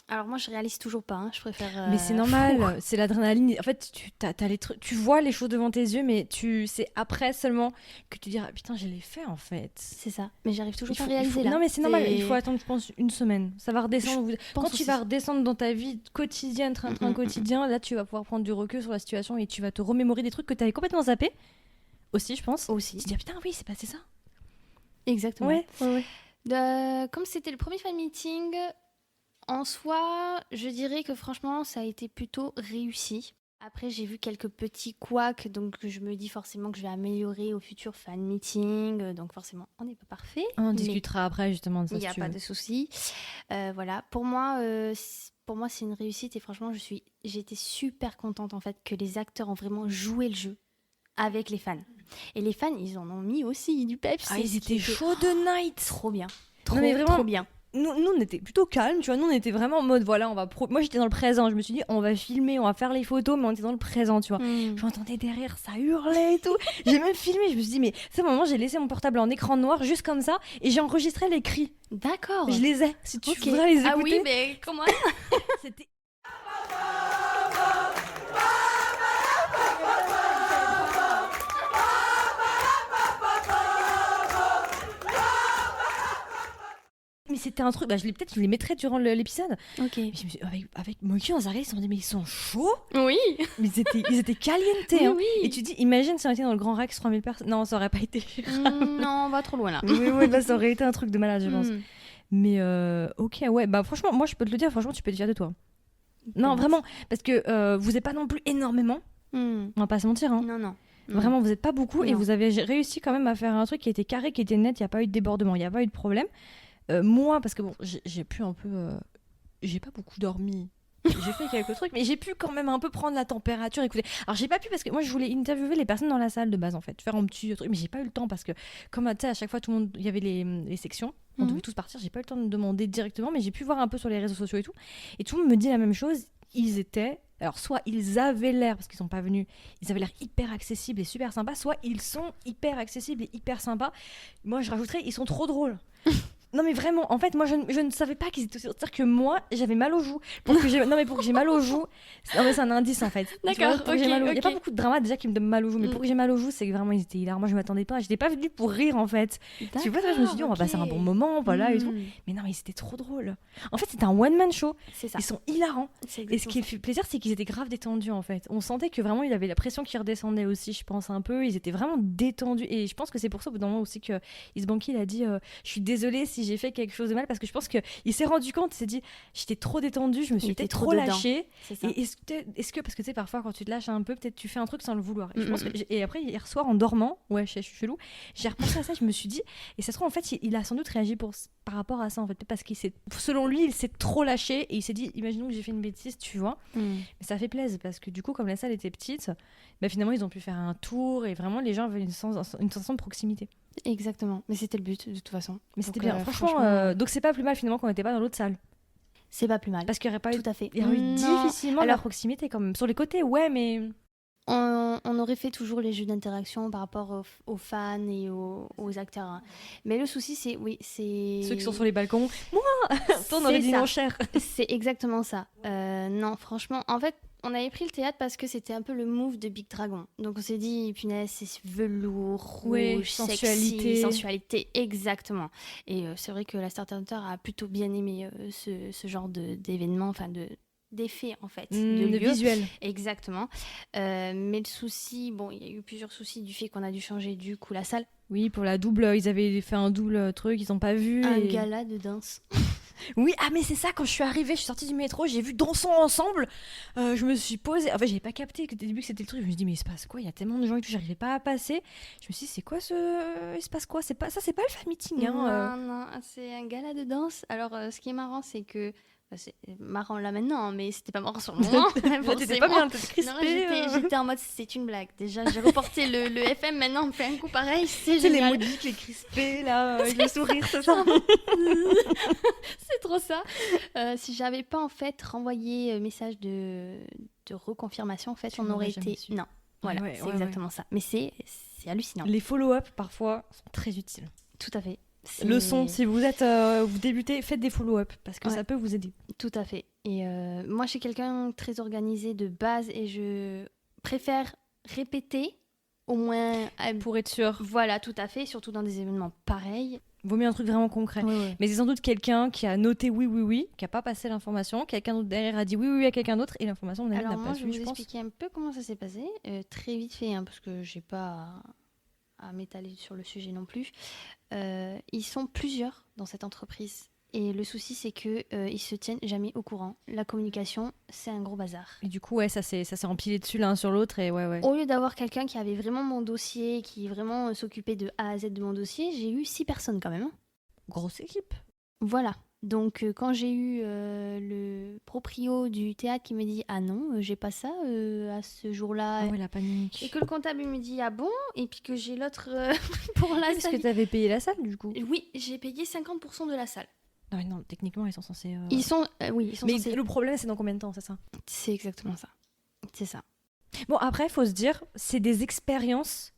Speaker 2: Alors, moi, je réalise toujours pas. Je préfère.
Speaker 1: Mais c'est normal, c'est l'adrénaline. En fait, t'as les tu vois les choses devant tes yeux, mais c'est après seulement que tu diras putain, je l'ai fait en fait.
Speaker 2: C'est ça. Mais j'arrive toujours pas à
Speaker 1: Il
Speaker 2: réaliser
Speaker 1: faut-
Speaker 2: là.
Speaker 1: Non, mais c'est normal.
Speaker 2: C'est-
Speaker 1: Il faut attendre, je pense, une semaine. Ça va redescendre. Quand
Speaker 2: pense
Speaker 1: tu
Speaker 2: aussi.
Speaker 1: vas redescendre dans ta vie quotidienne, train quotidien, là, tu vas pouvoir prendre du recul sur la situation et tu vas te remémorer des trucs que tu avais complètement zappés. aussi, je pense.
Speaker 2: Aussi.
Speaker 1: Tu te dis, putain, oui, c'est passé ça.
Speaker 2: Exactement.
Speaker 1: Ouais.
Speaker 2: Comme c'était le premier fan meeting, en soi, je dirais que franchement, ça a été plutôt réussi. Après, j'ai vu quelques petits couacs, donc je me dis forcément que je vais améliorer au futur fan meeting. Donc forcément, on n'est pas parfait.
Speaker 1: On discutera après justement de ça.
Speaker 2: Il n'y a pas de souci. Voilà. Pour moi, c'est une réussite et franchement, j'ai été super contente en fait que les acteurs ont vraiment joué le jeu avec les fans. Et les fans, ils en ont mis aussi du peps.
Speaker 1: Ils étaient chauds de night.
Speaker 2: Trop bien.
Speaker 1: Mais vraiment,
Speaker 2: trop bien.
Speaker 1: Nous, on était plutôt calmes, tu vois. Nous, on était vraiment en mode, voilà, moi, j'étais dans le présent. Je me suis dit, on va filmer, on va faire les photos, mais on était dans le présent, tu vois. J'entendais derrière, ça hurlait et tout. J'ai même filmé, je me suis dit, mais c'est un moment, j'ai laissé mon portable en écran noir, juste comme ça, et j'ai enregistré les cris.
Speaker 2: D'accord.
Speaker 1: Je les ai, si tu voudrais les écouter.
Speaker 2: Ah oui, mais comment
Speaker 1: C'était... Mais c'était un truc, peut-être je les mettrais durant l'épisode.
Speaker 2: Ok.
Speaker 1: Mais je me suis, avec Moki, on s'est regardé, ils se sont dit, mais ils sont chauds.
Speaker 2: Oui.
Speaker 1: Mais ils étaient calientes.
Speaker 2: Oui,
Speaker 1: hein.
Speaker 2: oui.
Speaker 1: Et tu dis, imagine si on était dans le Grand Rex, 3000 personnes. Non, ça aurait pas été.
Speaker 2: Non, on va trop loin là.
Speaker 1: Oui, là, ça aurait été un truc de malade, je pense. Mais ok, ouais, bah franchement, moi je peux te le dire, franchement, tu peux te fier de toi. Non, vraiment, parce que vous n'êtes pas non plus énormément. On va pas se mentir. Hein.
Speaker 2: Non.
Speaker 1: Vraiment, vous n'êtes pas beaucoup
Speaker 2: Non.
Speaker 1: et vous avez réussi quand même à faire un truc qui était carré, qui était net, il n'y a pas eu de débordement, il n'y a pas eu de problème. Moi, parce que bon, j'ai pu un peu... j'ai pas beaucoup dormi. J'ai fait quelques trucs, mais j'ai pu quand même un peu prendre la température, écouter. Alors j'ai pas pu parce que moi je voulais interviewer les personnes dans la salle de base en fait, faire un petit truc, mais j'ai pas eu le temps parce que comme tu sais à chaque fois tout le monde, il y avait les sections, on devait tous partir, j'ai pas eu le temps de demander directement, mais j'ai pu voir un peu sur les réseaux sociaux et tout le monde me dit la même chose. Ils étaient, alors soit ils avaient l'air, parce qu'ils sont pas venus, ils avaient l'air hyper accessibles et super sympas, soit ils sont hyper accessibles et hyper sympas. Moi je rajouterais, ils sont trop drôles. Non mais vraiment, en fait, moi je ne savais pas qu'ils étaient aussi... C'est-à-dire que moi, j'avais mal aux joues. Pour que j'ai mal aux joues... Non mais c'est un indice en fait.
Speaker 2: D'accord, ok.
Speaker 1: Il n'y a pas beaucoup de drama déjà qui me donnent mal aux joues, mais pour que j'ai mal aux joues, c'est que vraiment ils étaient hilaires. Moi je m'attendais pas, j'étais pas venue pour rire en fait. Tu vois, je me suis dit on va passer un bon moment, voilà et tout. Mais non mais c'était trop drôle. En fait c'était un one-man show.
Speaker 2: C'est ça.
Speaker 1: Ils sont hilarants. Et ce qui fait plaisir, c'est qu'ils étaient grave détendus en fait. On sentait que vraiment il avait la pression qui redescendait aussi, je pense un peu. Ils étaient vraiment détendus. Et je pense que c'est pour ça au bout d'un moment aussi que Isbanki il a dit je suis désolée si j'ai fait quelque chose de mal, parce que je pense qu'il s'est rendu compte, il s'est dit j'étais trop détendue, je me suis peut-être trop lâchée. Et est-ce que parce que tu sais parfois quand tu te lâches un peu, peut-être tu fais un truc sans le vouloir. Et, je pense et après hier soir en dormant, ouais je suis chelou, j'ai repensé à ça, je me suis dit, et ça se trouve en fait il a sans doute réagi par rapport à ça en fait, parce qu'il s'est, selon lui il s'est trop lâché et il s'est dit imaginons que j'ai fait une bêtise, tu vois. Mais ça fait plaisir parce que du coup comme la salle était petite, bah, finalement ils ont pu faire un tour et vraiment les gens avaient une sensation de proximité.
Speaker 2: Exactement, mais c'était le but de toute façon.
Speaker 1: Mais c'était bien, franchement, donc c'est pas plus mal finalement qu'on n'était pas dans l'autre salle.
Speaker 2: C'est pas plus mal.
Speaker 1: Parce qu'il n'y aurait pas
Speaker 2: tout à fait.
Speaker 1: Il y aurait eu difficilement la proximité quand même. Sur les côtés, ouais, mais...
Speaker 2: On aurait fait toujours les jeux d'interaction par rapport aux fans et aux acteurs. Hein. Mais le souci, c'est...
Speaker 1: Ceux qui sont sur les balcons. Moi on aurait dit non cher.
Speaker 2: C'est exactement ça. Non, franchement, en fait... On avait pris le théâtre parce que c'était un peu le move de Big Dragon. Donc on s'est dit, punaise, c'est velours, rouge, sensualité, exactement. Et c'est vrai que la Star Theater a plutôt bien aimé ce genre d'événement, enfin d'effets en fait, de
Speaker 1: visuel.
Speaker 2: Exactement. Mais le souci, bon, il y a eu plusieurs soucis du fait qu'on a dû changer du coup la salle.
Speaker 1: Oui, pour la double, ils avaient fait un double truc, ils n'ont pas vu.
Speaker 2: Un gala de danse.
Speaker 1: Oui, mais c'est ça, quand je suis arrivée, je suis sortie du métro, j'ai vu Dansons ensemble, je me suis posée, j'avais pas capté que au début que c'était le truc, je me suis dit mais il se passe quoi, il y a tellement de gens et tout, j'arrivais pas à passer, je me suis dit c'est quoi il se passe quoi, c'est pas le fan meeting hein.
Speaker 2: Non, c'est un gala de danse. Alors ce qui est marrant c'est que c'est marrant là maintenant, mais c'était pas marrant sur le moment.
Speaker 1: T'étais pas bien, t'étais crispée.
Speaker 2: Non, j'étais en mode c'est une blague. Déjà, j'ai reporté le FM, maintenant on me fait un coup pareil, c'est génial.
Speaker 1: Les modiques, les crispés là, avec le sourire, c'est ça.
Speaker 2: C'est trop ça. Si j'avais pas en fait renvoyé message de reconfirmation, en fait, on aurait été... Non, voilà, c'est exactement ça. Mais c'est hallucinant.
Speaker 1: Les follow-up parfois sont très utiles.
Speaker 2: Tout à fait.
Speaker 1: Leçon, si vous débutez, faites des follow-up parce que ça peut vous aider.
Speaker 2: Tout à fait. Et moi, je suis quelqu'un de très organisé de base et je préfère répéter au moins
Speaker 1: pour être sûr.
Speaker 2: Voilà, tout à fait, surtout dans des événements pareils.
Speaker 1: Vaut mieux un truc vraiment concret.
Speaker 2: Oui.
Speaker 1: Mais c'est sans doute quelqu'un qui a noté oui, qui a pas passé l'information, quelqu'un d'autre derrière a dit oui à quelqu'un d'autre et l'information n'a pas suivi.
Speaker 2: Alors moi, je vais vous expliquer un peu comment ça s'est passé, très vite fait, hein, parce que j'ai pas à m'étaler sur le sujet non plus. Ils sont plusieurs dans cette entreprise. Et le souci, c'est qu'ils ne se tiennent jamais au courant. La communication, c'est un gros bazar.
Speaker 1: Et du coup, ouais, ça s'est empilé dessus l'un sur l'autre. Et ouais.
Speaker 2: Au lieu d'avoir quelqu'un qui avait vraiment mon dossier, qui vraiment s'occupait de A à Z de mon dossier, j'ai eu 6 personnes quand même.
Speaker 1: Grosse équipe.
Speaker 2: Voilà. Donc, quand j'ai eu le proprio du théâtre qui me dit « Ah non, j'ai pas ça à ce jour-là. »
Speaker 1: Ah ouais, la panique.
Speaker 2: Et que le comptable me dit « Ah bon ?» Et puis que j'ai l'autre pour la
Speaker 1: Est-ce
Speaker 2: salle.
Speaker 1: que tu avais payé la salle, du coup?
Speaker 2: Oui, j'ai payé 50% de la salle.
Speaker 1: Non, mais non, techniquement, ils sont censés...
Speaker 2: Ils sont, oui, ils sont
Speaker 1: Mais
Speaker 2: censés...
Speaker 1: le problème, c'est dans combien de temps, c'est ça?
Speaker 2: C'est exactement ça. C'est ça.
Speaker 1: Bon, après, il faut se dire, c'est des expériences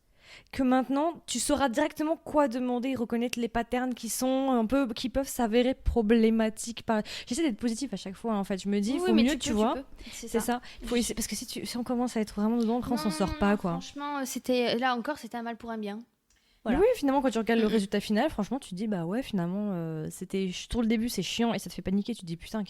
Speaker 1: que maintenant, tu sauras directement quoi demander et reconnaître les patterns qui sont un peu... qui peuvent s'avérer problématiques. J'essaie d'être positif à chaque fois, en fait. Je me dis, il faut mieux, tu vois. C'est ça. Faut essayer, parce que si on commence à être vraiment dedans, après, on s'en sort pas, quoi.
Speaker 2: Franchement, c'était un mal pour un bien.
Speaker 1: Voilà. Oui, finalement, quand tu regardes le résultat final, franchement, tu te dis, bah ouais, finalement, je trouve le début, c'est chiant et ça te fait paniquer. Tu te dis, putain,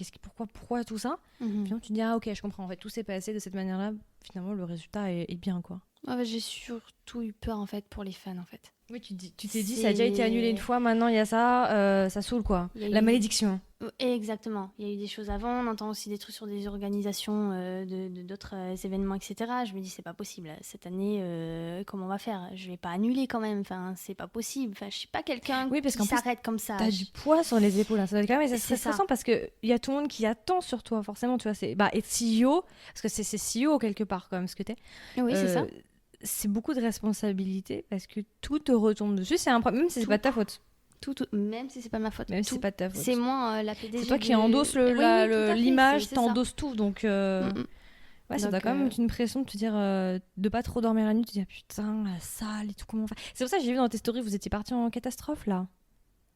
Speaker 1: pourquoi tout ça? Finalement, tu te dis, ah ok, je comprends. En fait, tout s'est passé de cette manière-là. Finalement, le résultat est bien, quoi.
Speaker 2: Ouais, j'ai surtout eu peur, en fait, pour les fans, en fait.
Speaker 1: Oui, tu t'es dit, ça a déjà été annulé une fois, maintenant il y a ça, ça saoule, quoi. La malédiction.
Speaker 2: Exactement. Il y a eu des choses avant, on entend aussi des trucs sur des organisations d'autres événements, etc. Je me dis, c'est pas possible. Cette année, comment on va faire? Je vais pas annuler quand même. Enfin, c'est pas possible. Enfin, je suis pas quelqu'un qui s'arrête comme ça.
Speaker 1: T'as du poids sur les épaules. Hein. Ça doit être quand même stressant parce qu'il y a tout le monde qui attend sur toi, forcément. Tu vois, être CEO, parce que c'est CEO quelque part, quand même, ce que t'es.
Speaker 2: Oui, c'est ça.
Speaker 1: C'est beaucoup de responsabilités parce que tout te retombe dessus. C'est un problème, même si c'est pas de ta faute.
Speaker 2: Même si c'est pas ma faute.
Speaker 1: Même si c'est pas de ta faute.
Speaker 2: C'est moi la PDG.
Speaker 1: C'est toi qui endosse l'image, t'endosses tout. Donc, ouais, ça doit quand même être une pression de te dire de pas trop dormir la nuit, de te dire putain, la salle et tout, comment on fait. C'est pour ça que j'ai vu dans tes stories, vous étiez partis en catastrophe là,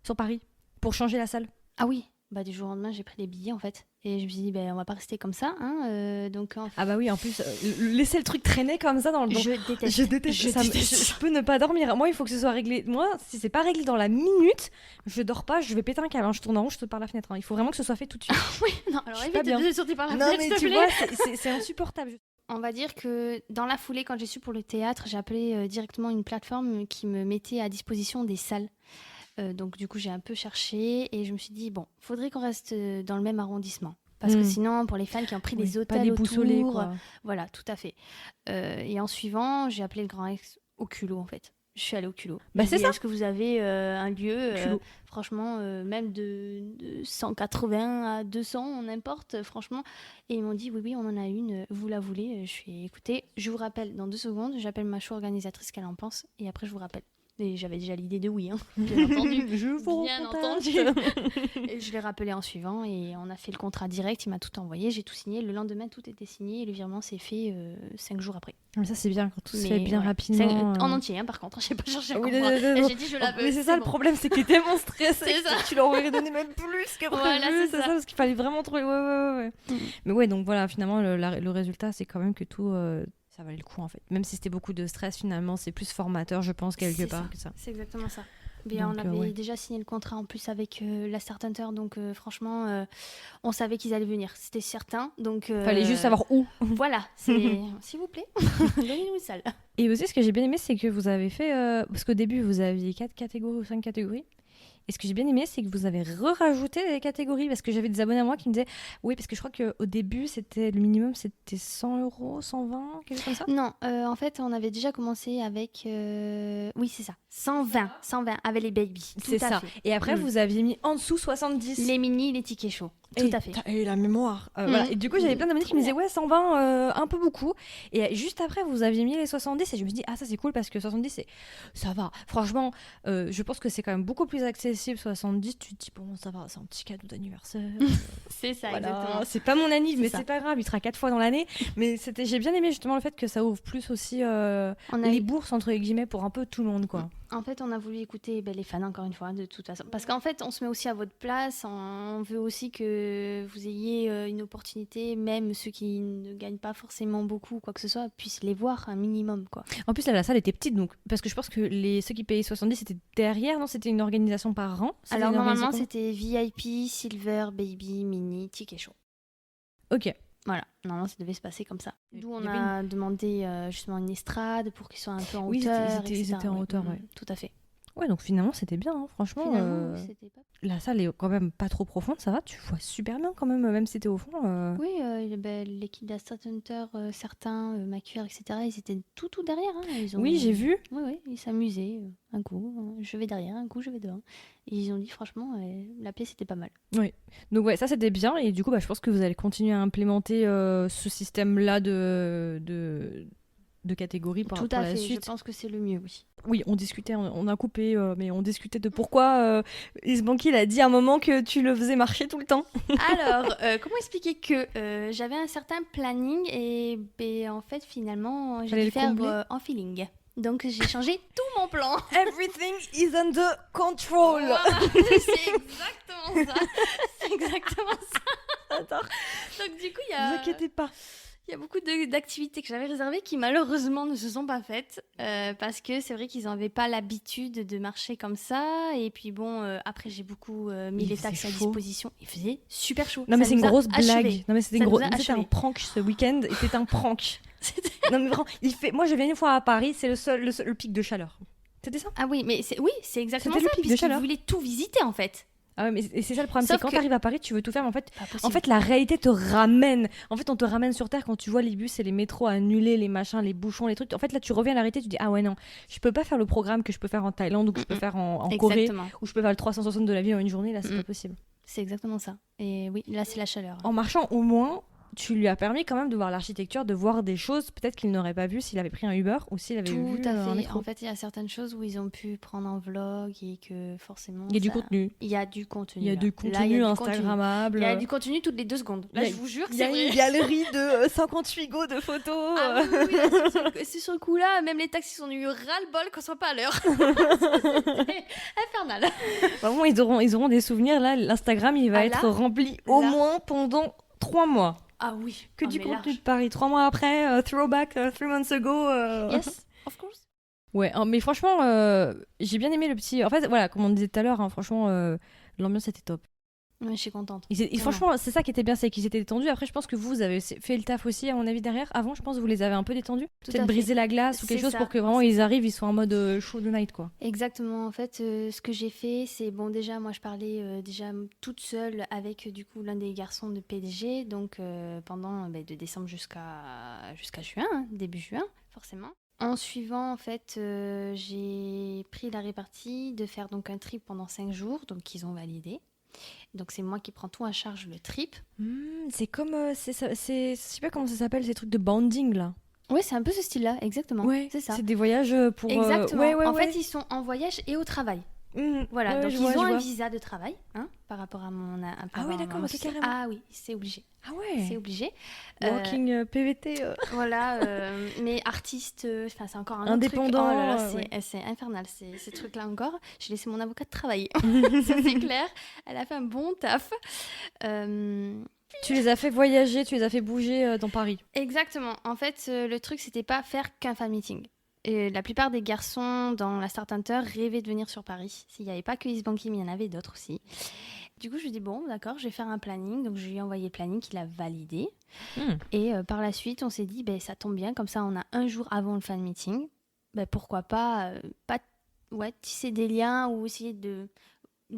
Speaker 1: sur Paris, pour changer la salle.
Speaker 2: Ah oui. Bah, du jour au lendemain, j'ai pris les billets en fait. Et je me suis dit, on va pas rester comme ça. Hein,
Speaker 1: Ah bah oui, en plus, laisser le truc traîner comme ça dans le...
Speaker 2: Je déteste ça.
Speaker 1: Je peux ne pas dormir. Moi, il faut que ce soit réglé. Moi, si c'est pas réglé dans la minute, je dors pas, je vais péter un câble. Hein. Je tourne en rond, je saute par la fenêtre. Hein. Il faut vraiment que ce soit fait tout de suite.
Speaker 2: Oui, non, alors évite de sauter par la fenêtre,
Speaker 1: non, mais tu vois, c'est insupportable.
Speaker 2: On va dire que dans la foulée, quand j'ai su pour le théâtre, j'ai appelé directement une plateforme qui me mettait à disposition des salles. Donc du coup, j'ai un peu cherché et je me suis dit, bon, faudrait qu'on reste dans le même arrondissement. Parce que sinon, pour les fans qui ont pris des hôtels
Speaker 1: pas déboussolés, quoi.
Speaker 2: Voilà, tout à fait. Et en suivant, j'ai appelé le Grand Rex au culot, en fait. Je suis allée au culot.
Speaker 1: Bah, c'est ça.
Speaker 2: Est-ce que vous avez un lieu, franchement, même de 180 à 200, n'importe, franchement. Et ils m'ont dit, oui, on en a une, vous la voulez? Je suis écoutez, je vous rappelle dans 2 secondes, j'appelle ma show organisatrice, qu'elle en pense, et après je vous rappelle. Et j'avais déjà l'idée de oui, hein, bien entendu.
Speaker 1: Bien
Speaker 2: entendu. Et je l'ai rappelé en suivant et on a fait le contrat direct. Il m'a tout envoyé, j'ai tout signé. Le lendemain, tout était signé et le virement s'est fait 5 jours après.
Speaker 1: Mais ça, c'est bien quand tout se fait bien rapidement.
Speaker 2: En entier, hein, par contre. Je n'ai pas cherché à comprendre. J'ai dit, je la veux.
Speaker 1: Mais c'est ça le problème, c'est que tu es tellement stressée.
Speaker 2: C'est ça.
Speaker 1: Tu leur aurais donné même plus que prévu.
Speaker 2: Voilà,
Speaker 1: c'est ça, parce qu'il fallait vraiment trouver. Ouais. Mais ouais, donc voilà, finalement, le résultat, c'est quand même que tout. Ça valait le coup en fait. Même si c'était beaucoup de stress, finalement, c'est plus formateur, je pense, quelque part que ça.
Speaker 2: C'est exactement ça. Bien, donc, on avait déjà signé le contrat en plus avec la Start Hunter, donc franchement, on savait qu'ils allaient venir. C'était certain. Donc,
Speaker 1: fallait juste savoir où.
Speaker 2: Voilà, s'il vous plaît, donnez-nous une salle.
Speaker 1: Et aussi, ce que j'ai bien aimé, c'est que vous avez fait. Parce qu'au début, vous aviez 4 catégories ou 5 catégories. Et ce que j'ai bien aimé, c'est que vous avez rajouté des catégories, parce que j'avais des abonnés à moi qui me disaient oui, parce que je crois qu'au début, le minimum, c'était 100 €, 120, quelque chose comme ça.
Speaker 2: Non, en fait, on avait déjà commencé avec... Oui, c'est ça, 120 avec les babies.
Speaker 1: C'est ça. Et après, vous aviez mis en dessous 70.
Speaker 2: Les mini, les tickets chauds. Tout à fait.
Speaker 1: Et la mémoire. Voilà. Et du coup, j'avais plein d'abonnés qui me disaient ouais, 120, un peu beaucoup. Et juste après, vous aviez mis les 70 et je me dis, ah, ça c'est cool parce que 70, ça va. Franchement, je pense que c'est quand même beaucoup plus accessible. 70, tu te dis, bon, ça va, c'est un petit cadeau d'anniversaire.
Speaker 2: C'est ça,
Speaker 1: voilà.
Speaker 2: Exactement.
Speaker 1: C'est pas mon anniv, mais c'est pas grave, il sera 4 fois dans l'année. Mais j'ai bien aimé justement le fait que ça ouvre plus aussi les bourses, entre guillemets, pour un peu tout le monde, quoi.
Speaker 2: En fait, on a voulu écouter les fans, encore une fois, de toute façon. Parce qu'en fait, on se met aussi à votre place. On veut aussi que vous ayez une opportunité, même ceux qui ne gagnent pas forcément beaucoup, quoi que ce soit, puissent les voir un minimum, quoi.
Speaker 1: En plus, là, la salle était petite, donc, parce que je pense que ceux qui payaient 70, c'était derrière, non? C'était une organisation par rang?
Speaker 2: Alors, normalement, c'était VIP, Silver, Baby, Mini, Ticket Chaud.
Speaker 1: Ok.
Speaker 2: Voilà, normalement ça devait se passer comme ça. D'où on
Speaker 1: Il y avait
Speaker 2: a demandé justement une estrade pour qu'ils soient un peu en
Speaker 1: Oui,
Speaker 2: hauteur,
Speaker 1: ils étaient en hauteur, ouais.
Speaker 2: Tout à fait.
Speaker 1: Ouais, donc finalement, c'était bien, hein, franchement.
Speaker 2: Finalement, oui, c'était pas...
Speaker 1: La salle est quand même pas trop profonde, ça va, tu vois super bien quand même si t'es au fond.
Speaker 2: Oui, l'équipe d'Astra Hunter, certains, Macuir, etc., ils étaient tout derrière. Hein.
Speaker 1: Oui, j'ai vu.
Speaker 2: Oui, ils s'amusaient. Un coup, je vais derrière, un coup, je vais devant. Et ils ont dit, franchement, la pièce était pas mal.
Speaker 1: Oui, donc ouais, ça c'était bien. Et du coup, je pense que vous allez continuer à implémenter ce système-là de catégories pour
Speaker 2: Tout à
Speaker 1: la
Speaker 2: fait,
Speaker 1: suite.
Speaker 2: je pense que c'est le mieux, oui.
Speaker 1: Oui, on discutait, on a coupé, mais on discutait de pourquoi Isbanki a dit à un moment que tu le faisais marcher tout le temps.
Speaker 2: Alors, comment expliquer que j'avais un certain planning et en fait, finalement, j'ai
Speaker 1: Fallait
Speaker 2: dû
Speaker 1: le
Speaker 2: faire
Speaker 1: combler.
Speaker 2: en feeling. Donc, j'ai changé tout mon plan.
Speaker 1: Everything is under control.
Speaker 2: Voilà, c'est exactement ça. C'est exactement ça.
Speaker 1: Attends,
Speaker 2: Donc, du coup,
Speaker 1: ne vous inquiétez pas.
Speaker 2: il y a beaucoup d'activités que j'avais réservées qui malheureusement ne se sont pas faites parce que c'est vrai qu'ils n'avaient pas l'habitude de marcher comme ça. Et puis bon, après j'ai beaucoup mis
Speaker 1: Il
Speaker 2: les
Speaker 1: faisait
Speaker 2: taxis à
Speaker 1: chaud.
Speaker 2: disposition. Il faisait super chaud.
Speaker 1: Non mais
Speaker 2: Ça
Speaker 1: c'est une
Speaker 2: nous a
Speaker 1: grosse
Speaker 2: achevés.
Speaker 1: blague. Non mais c'était
Speaker 2: Ça
Speaker 1: une
Speaker 2: nous a
Speaker 1: c'était un
Speaker 2: achevés.
Speaker 1: prank ce week-end. Et c'était un prank. Non mais vraiment, moi je viens une fois à Paris, c'est le pic de chaleur. C'était ça?
Speaker 2: Ah oui, mais c'est exactement
Speaker 1: C'était le
Speaker 2: ça,
Speaker 1: pic de
Speaker 2: puisqu'ils
Speaker 1: chaleur.
Speaker 2: voulaient tout visiter en fait.
Speaker 1: Ah ouais, mais c'est ça le problème,
Speaker 2: Sauf
Speaker 1: c'est quand
Speaker 2: que-
Speaker 1: t'arrives à Paris, tu veux tout faire, mais
Speaker 2: Pas possible.
Speaker 1: en fait, la réalité te ramène. En fait, on te ramène sur Terre quand tu vois les bus et les métros annulés, les machins, les bouchons, les trucs. En fait, là, tu reviens à la réalité, tu dis, ah ouais, non, je peux pas faire le programme que je peux faire en Thaïlande ou que je peux faire en Corée,
Speaker 2: Exactement.
Speaker 1: ou je peux faire le 360 de la vie en une journée, là, c'est
Speaker 2: Mm.
Speaker 1: pas possible.
Speaker 2: C'est exactement ça. Et oui, là c'est la chaleur.
Speaker 1: En marchant, au moins, tu lui as permis quand même de voir l'architecture, de voir des choses peut-être qu'il n'aurait pas vu s'il avait pris un Uber ou s'il avait
Speaker 2: Tout
Speaker 1: vu
Speaker 2: à
Speaker 1: un
Speaker 2: fait.
Speaker 1: métro.
Speaker 2: En fait, il y a certaines choses où ils ont pu prendre en vlog et que forcément.
Speaker 1: Il y a du contenu.
Speaker 2: Il y a du contenu.
Speaker 1: Il y a
Speaker 2: là.
Speaker 1: du
Speaker 2: Là,
Speaker 1: contenu
Speaker 2: il y a du
Speaker 1: Instagrammable.
Speaker 2: Il y a du contenu toutes les 2 secondes. Là,
Speaker 1: Il y a-
Speaker 2: je vous jure que
Speaker 1: Il y a
Speaker 2: c'est vrai.
Speaker 1: une galerie de 58 go de photos.
Speaker 2: Ah oui, oui, là, c'est sur le coup là, même les taxis sont eu ras-le-bol qu'on soit pas à l'heure. C'est infernal.
Speaker 1: Vraiment, ils auront des souvenirs. Là, l'Instagram, il va
Speaker 2: Ah,
Speaker 1: être
Speaker 2: là,
Speaker 1: rempli au
Speaker 2: là.
Speaker 1: moins pendant 3 mois.
Speaker 2: Ah oui.
Speaker 1: Que
Speaker 2: Ah,
Speaker 1: du
Speaker 2: mais
Speaker 1: contenu
Speaker 2: large.
Speaker 1: de Paris. 3 mois après, throwback, 3 months ago.
Speaker 2: Yes, of course.
Speaker 1: Ouais, mais franchement, j'ai bien aimé le petit. En fait, voilà, comme on disait tout à l'heure, hein, franchement, l'ambiance était top.
Speaker 2: Ouais, je suis contente.
Speaker 1: Franchement, c'est ça qui était bien, c'est qu'ils étaient détendus. Après, je pense que vous avez fait le taf aussi, à mon avis, derrière. Avant, je pense que vous les avez un peu détendus.
Speaker 2: Tout à
Speaker 1: Peut-être
Speaker 2: fait.
Speaker 1: briser la glace ou quelque
Speaker 2: C'est
Speaker 1: chose
Speaker 2: ça.
Speaker 1: pour que vraiment ils arrivent, ils soient en mode show the night, quoi.
Speaker 2: Exactement. En fait, ce que j'ai fait, c'est bon. Déjà, moi, je parlais déjà toute seule avec du coup l'un des garçons de PDG, donc pendant de décembre jusqu'à juin, hein, début juin, forcément. En suivant, en fait, j'ai pris la répartie de faire donc un trip pendant 5 jours, donc ils ont validé. Donc c'est moi qui prends tout en charge le trip.
Speaker 1: C'est comme. Je sais pas comment ça s'appelle, ces trucs de banding, là.
Speaker 2: Ouais, c'est un peu ce style-là, exactement.
Speaker 1: Ouais,
Speaker 2: c'est ça.
Speaker 1: c'est des voyages pour.
Speaker 2: Exactement.
Speaker 1: Ouais,
Speaker 2: en fait, ils sont en voyage et au travail. Voilà,
Speaker 1: Ouais,
Speaker 2: donc
Speaker 1: je
Speaker 2: ils
Speaker 1: vois,
Speaker 2: ont
Speaker 1: je
Speaker 2: un
Speaker 1: vois.
Speaker 2: visa de travail, hein, par rapport à mon.
Speaker 1: Ah oui, d'accord, ok, carrément.
Speaker 2: Ah oui, c'est obligé.
Speaker 1: Ah ouais.
Speaker 2: C'est obligé.
Speaker 1: Working PVT.
Speaker 2: Voilà, mais artiste, enfin c'est encore un
Speaker 1: Indépendant,
Speaker 2: autre truc. Oh là là,
Speaker 1: ouais.
Speaker 2: c'est infernal, ces trucs-là encore. J'ai laissé mon avocate travailler, ça c'est clair. Elle a fait un bon taf.
Speaker 1: Tu les as fait voyager, tu les as fait bouger dans Paris.
Speaker 2: Exactement. En fait, le truc, c'était pas faire qu'un fan meeting. Et la plupart des garçons dans la Start Hunter rêvaient de venir sur Paris. S'il n'y avait pas que Isbanki, mais il y en avait d'autres aussi. Du coup, je lui ai dit, bon, d'accord, je vais faire un planning. Donc, je lui ai envoyé le planning qu'il a validé. Et par la suite, on s'est dit, ça tombe bien, comme ça, on a un jour avant le fan meeting. Pourquoi pas tisser des liens ou essayer de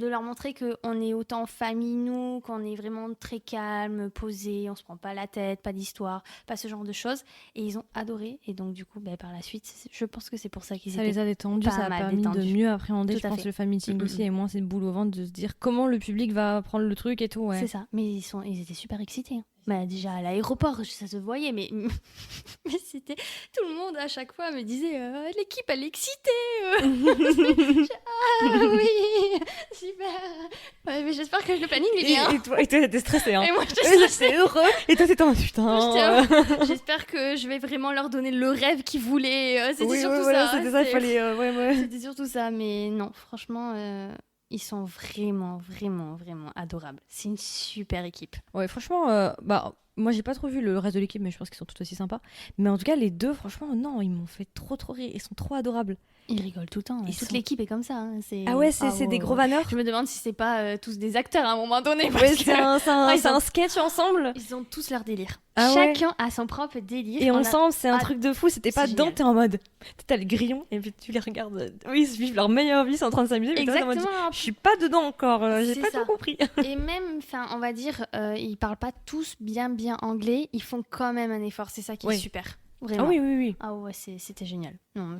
Speaker 2: leur montrer qu'on est autant famille, nous, qu'on est vraiment très calme, posé, on se prend pas la tête, pas d'histoire, pas ce genre de choses. Et ils ont adoré. Et donc, du coup, par la suite, je pense que c'est pour ça qu'ils
Speaker 1: Ça
Speaker 2: étaient
Speaker 1: les a détendus,
Speaker 2: pas
Speaker 1: ça a
Speaker 2: mal
Speaker 1: permis de
Speaker 2: détendus.
Speaker 1: mieux appréhender,
Speaker 2: Tout
Speaker 1: je
Speaker 2: à
Speaker 1: pense,
Speaker 2: fait.
Speaker 1: le fan meeting aussi. Et moins, c'est le boule au ventre de se dire comment le public va prendre le truc et tout. Ouais.
Speaker 2: C'est ça. Mais ils étaient super excités. Hein. Déjà à l'aéroport, ça se voyait, mais c'était tout le monde à chaque fois me disait l'équipe elle est excitée. Ah oui, super. Ouais, mais j'espère que le planning il est bien.
Speaker 1: Et toi, t'es stressé, hein.
Speaker 2: Et moi j'étais
Speaker 1: Eux,
Speaker 2: stressée.
Speaker 1: c'est heureux. Et toi, t'es en putain.
Speaker 2: J'espère que je vais vraiment leur donner le rêve qu'ils voulaient. C'était
Speaker 1: Oui,
Speaker 2: surtout
Speaker 1: voilà,
Speaker 2: ça.
Speaker 1: c'était ça, il fallait. Ouais.
Speaker 2: C'était surtout ça, mais non, franchement. Ils sont vraiment, vraiment, vraiment adorables. C'est une super équipe.
Speaker 1: Ouais, franchement, moi j'ai pas trop vu le reste de l'équipe, mais je pense qu'ils sont tout aussi sympas. Mais en tout cas, les deux, franchement, non, ils m'ont fait trop rire. Ils sont trop adorables.
Speaker 2: Ils rigolent tout le temps. Toute l'équipe est comme ça. Hein.
Speaker 1: Ah ouais, c'est des gros vanneurs.
Speaker 2: Je me demande si c'est pas tous des acteurs à un moment donné.
Speaker 1: Ouais, c'est un sketch ensemble.
Speaker 2: Ils ont tous leur délire.
Speaker 1: Ah
Speaker 2: Chacun a son propre délire.
Speaker 1: Et ensemble, c'est un truc de fou. C'était pas dedans, t'es en mode. T'as le grillon et puis tu les regardes. Oui, ils vivent leur meilleure vie, c'est en train de s'amuser. Mais
Speaker 2: exactement.
Speaker 1: Mode, je suis pas dedans encore. J'ai pas tout compris.
Speaker 2: Et même, on va dire, ils parlent pas tous bien anglais. Ils font quand même un effort. C'est ça qui est super. Vraiment.
Speaker 1: Ah oui.
Speaker 2: Ah ouais, c'était génial. Non,